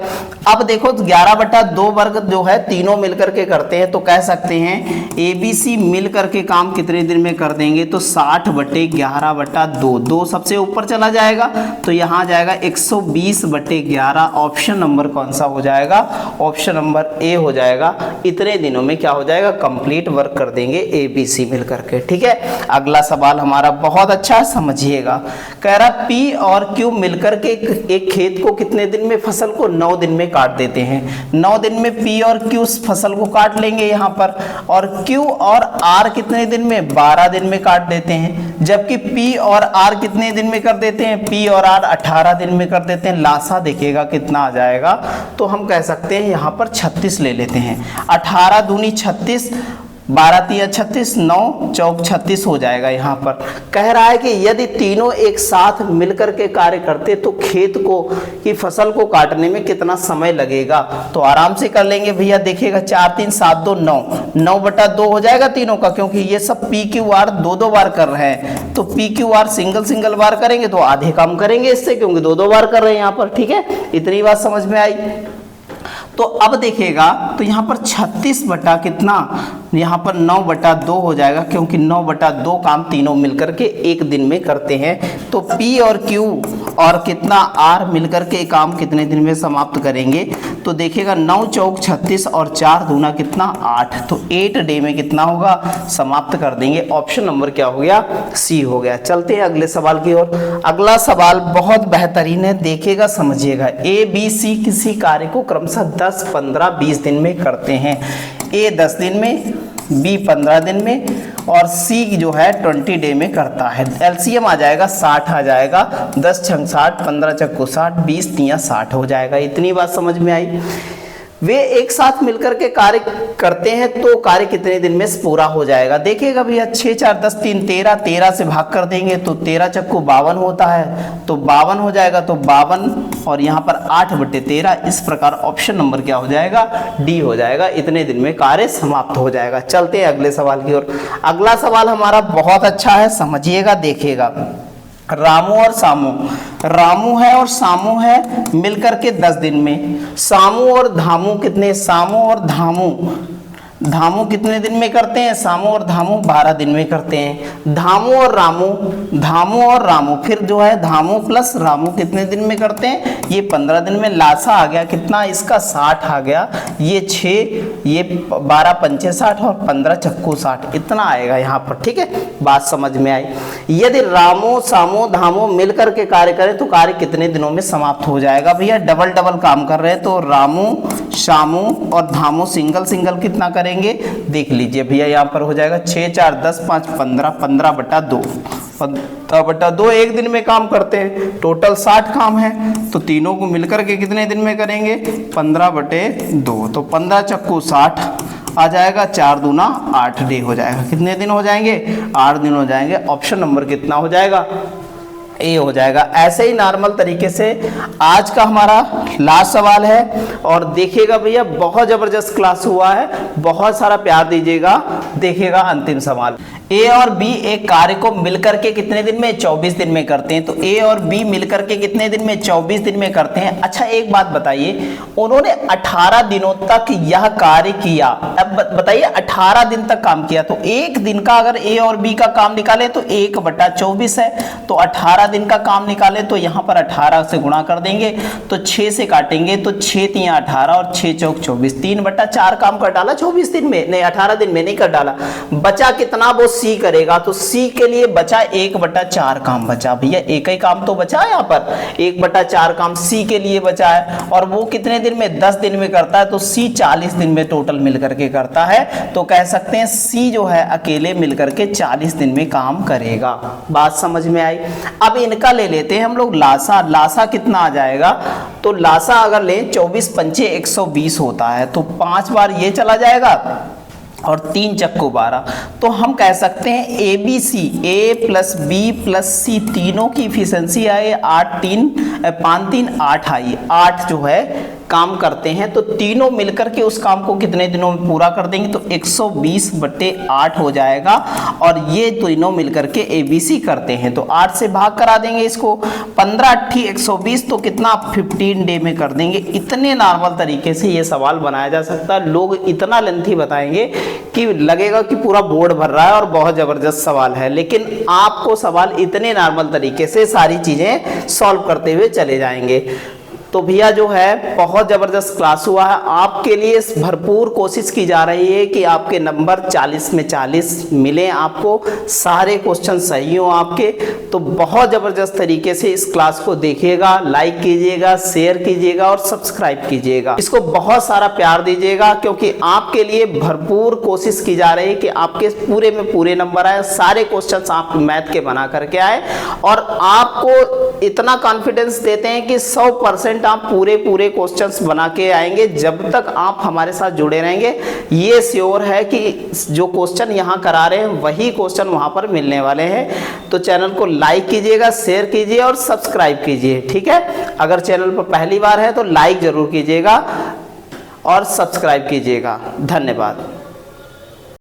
अब देखो 11/2 वर्ग जो है तीनों मिल करके करते हैं, तो कह सकते हैं ए बी सी मिल करके काम कितने दिन में कर देंगे, तो 60/11/2, 2 सबसे ऊपर चला जाएगा तो यहाँ जाएगा 120/11। ऑप्शन नंबर कौन सा हो जाएगा, ऑप्शन नंबर ए हो जाएगा। इतने दिनों में क्या हो जाएगा, कंप्लीट वर्क कर देंगे ए बी सी मिल करके। ठीक है, अगला सवाल हमारा बहुत अच्छा समझिएगा, कह रहा पी और क्यू मिलकर के एक खेत को कितने दिन में, फसल को 9 दिन में काट देते हैं। 9 दिन में पी और क्यू फसल को काट लेंगे यहाँ पर, और क्यू और आर कितने दिन में, 12 दिन में काट देते हैं। जबकि पी और आर कितने दिन में कर देते हैं, पी और आर 18 दिन में कर देते हैं। लासा देखिएगा कितना आ जाएगा, तो हम कह सकते हैं यहाँ पर 36 ले लेते हैं। 18 दूनी 36, 12 तिया 36, 9 चौक 36 हो जाएगा। यहाँ पर कह रहा है कि यदि तीनों एक साथ मिलकर के कार्य करते तो खेत को की फसल को काटने में कितना समय लगेगा, तो आराम से कर लेंगे भैया। देखिएगा 4 3 7 2 9, 9/2 हो जाएगा तीनों का, क्योंकि ये सब पी क्यू आर 2 बार कर रहे हैं, तो पी क्यू आर सिंगल बार करेंगे तो आधे काम करेंगे इससे, क्योंकि 2 बार कर रहे हैं यहाँ पर। ठीक है, इतनी बात समझ में आई। तो अब देखिएगा तो यहाँ पर 36 बटा कितना, यहाँ पर 9/2 हो जाएगा, क्योंकि 9/2 काम तीनों मिलकर के एक दिन में करते हैं। तो P और Q और कितना R मिलकर के काम कितने दिन में समाप्त करेंगे, तो देखिएगा 9 चौक 36 और 4 दूना कितना 8, तो 8 डे में कितना होगा, समाप्त कर देंगे। ऑप्शन नंबर क्या हो गया, सी हो गया। चलते हैं अगले सवाल की ओर। अगला सवाल बहुत बेहतरीन है, देखिएगा समझिएगा। ए बी सी किसी कार्य को क्रमशः 10 15 20 दिन में करते हैं। ए 10 दिन में, बी 15 दिन में और सी जो है 20 डे में करता है। एलसीएम आ जाएगा 60 आ जाएगा, 10 छंग 60, 15 चक्कू 60, 20 तियां 60 हो जाएगा। इतनी बात समझ में आई। वे एक साथ मिलकर के कार्य करते हैं तो कार्य कितने दिन में पूरा हो जाएगा। देखिएगा भैया 6 4 10 3 13, 13 से भाग कर देंगे तो 13 चक्कू 52 होता है, तो 52 हो जाएगा, तो 52 और यहाँ पर 8/13। इस प्रकार ऑप्शन नंबर क्या हो जाएगा, डी हो जाएगा। इतने दिन में कार्य समाप्त हो जाएगा। चलते हैं अगले सवाल की ओर। अगला सवाल हमारा बहुत अच्छा है, समझिएगा, देखिएगा। रामू और सामू, रामू है और सामू है मिलकर के 10 दिन में। सामू और धामू कितने, सामू और धामू कितने दिन में करते हैं, सामू और धामू 12 दिन में करते हैं। धामू और रामू फिर जो है धामू प्लस रामू कितने दिन में करते हैं, ये 15 दिन में। लासा आ गया कितना इसका, 60 आ गया, ये 6, ये 12 पंचे 60 और 15 चक्कू 60, इतना आएगा यहाँ पर। ठीक है, बात समझ में आई। यदि रामू सामू धामू मिलकर के कार्य करें तो कार्य कितने दिनों में समाप्त हो जाएगा। भैया डबल डबल काम कर रहे हैं, तो रामू शामू और धामू सिंगल सिंगल कितना करेंगे, देख लीजिए भैया। यहाँ पर हो जाएगा 6 4 10 5 15, 15/2, 15/2 एक दिन में काम करते हैं। टोटल 60 काम है, तो तीनों को मिलकर के कितने दिन में करेंगे, 15/2, तो 15 चक्कू 60 आ जाएगा, 4 दूना 8 डे हो जाएगा। कितने दिन हो जाएंगे, 8 दिन हो जाएंगे। ऑप्शन नंबर कितना हो जाएगा, ए हो जाएगा। ऐसे ही नॉर्मल तरीके से आज का हमारा लास्ट सवाल है। और देखिएगा भैया बहुत जबरदस्त क्लास हुआ है, बहुत सारा प्यार दीजिएगा। देखिएगा अंतिम सवाल, ए और बी एक कार्य को मिलकर के कितने दिन में, 24 दिन में करते हैं। तो ए और बी मिलकर के कितने दिन में, 24 दिन में करते हैं। अच्छा एक बात बताइए, उन्होंने 18 दिनों तक यह कार्य किया। अब बताइए 18 दिन तक काम किया, तो एक दिन का अगर ए और बी का काम निकाले तो 1/24 है। तो 18 दिन का काम निकाले तो यहाँ पर 18 से गुणा कर देंगे, तो 6 से काटेंगे तो 6 3 18 और 6 चौक 24, 3/4 काम कर डाला 24 दिन में, नहीं 18 दिन में नहीं कर डाला। बचा कितना, वो सी करेगा, तो सी के लिए बचा 1/4 काम बचा। भैया एक ही काम तो बचा है यहाँ पर, 1/4 काम सी के लिए बचा है। और वो कितने दिन में, 10 दिन में करता है, तो सी 40 दिन में टोटल मिलकर के करता है। तो कह सकते हैं सी जो है अकेले मिलकर के 40 दिन में काम करेगा। बात समझ में आई। अब इनका ले लेते हैं हम लोग लासा। लासा कितना आ जाएगा, तो लासा अगर लें 24 पंचे 120 होता है, तो 5 बार ये चला जाएगा और 3 चक्कू 12। तो हम कह सकते हैं A B C, A plus B plus C तीनों की इफिशिएंसी आए 8 3 5 3 8 आई, 8 जो है काम करते हैं। तो तीनों मिलकर के उस काम को कितने दिनों में पूरा कर देंगे, तो 120/8 हो जाएगा। और ये तीनों मिलकर के ABC करते हैं, तो 8 से भाग करा देंगे इसको, 15 8 120, तो कितना 15 डे में कर देंगे। इतने नॉर्मल तरीके से ये सवाल बनाया जा सकता है। लोग इतना लेंथी बताएंगे कि लगेगा कि पूरा बोर्ड भर रहा है और बहुत जबरदस्त सवाल है, लेकिन आपको सवाल इतने नॉर्मल तरीके से सारी चीजें सॉल्व करते हुए चले जाएंगे। तो भैया जो है बहुत जबरदस्त क्लास हुआ है। आपके लिए भरपूर कोशिश की जा रही है कि आपके नंबर 40 में 40 मिले, आपको सारे क्वेश्चन सही हो आपके। तो बहुत जबरदस्त तरीके से इस क्लास को देखिएगा, लाइक कीजिएगा, शेयर कीजिएगा और सब्सक्राइब कीजिएगा। इसको बहुत सारा प्यार दीजिएगा, क्योंकि आपके लिए भरपूर कोशिश की जा रही है कि आपके पूरे में पूरे नंबर आए, सारे क्वेश्चन आप मैथ के बना करके आए। और आपको इतना कॉन्फिडेंस देते हैं कि 100% आप पूरे क्वेश्चंस बना के आएंगे। जब तक आप हमारे साथ जुड़े रहेंगे, ये श्योर है कि जो क्वेश्चन यहाँ करा रहे हैं वही क्वेश्चन वहां पर मिलने वाले हैं। तो चैनल को लाइक कीजिएगा, शेयर कीजिए और सब्सक्राइब कीजिए। ठीक है, अगर चैनल पर पहली बार है तो लाइक जरूर कीजिएगा और सब्सक्राइब कीजिएगा। धन्यवाद।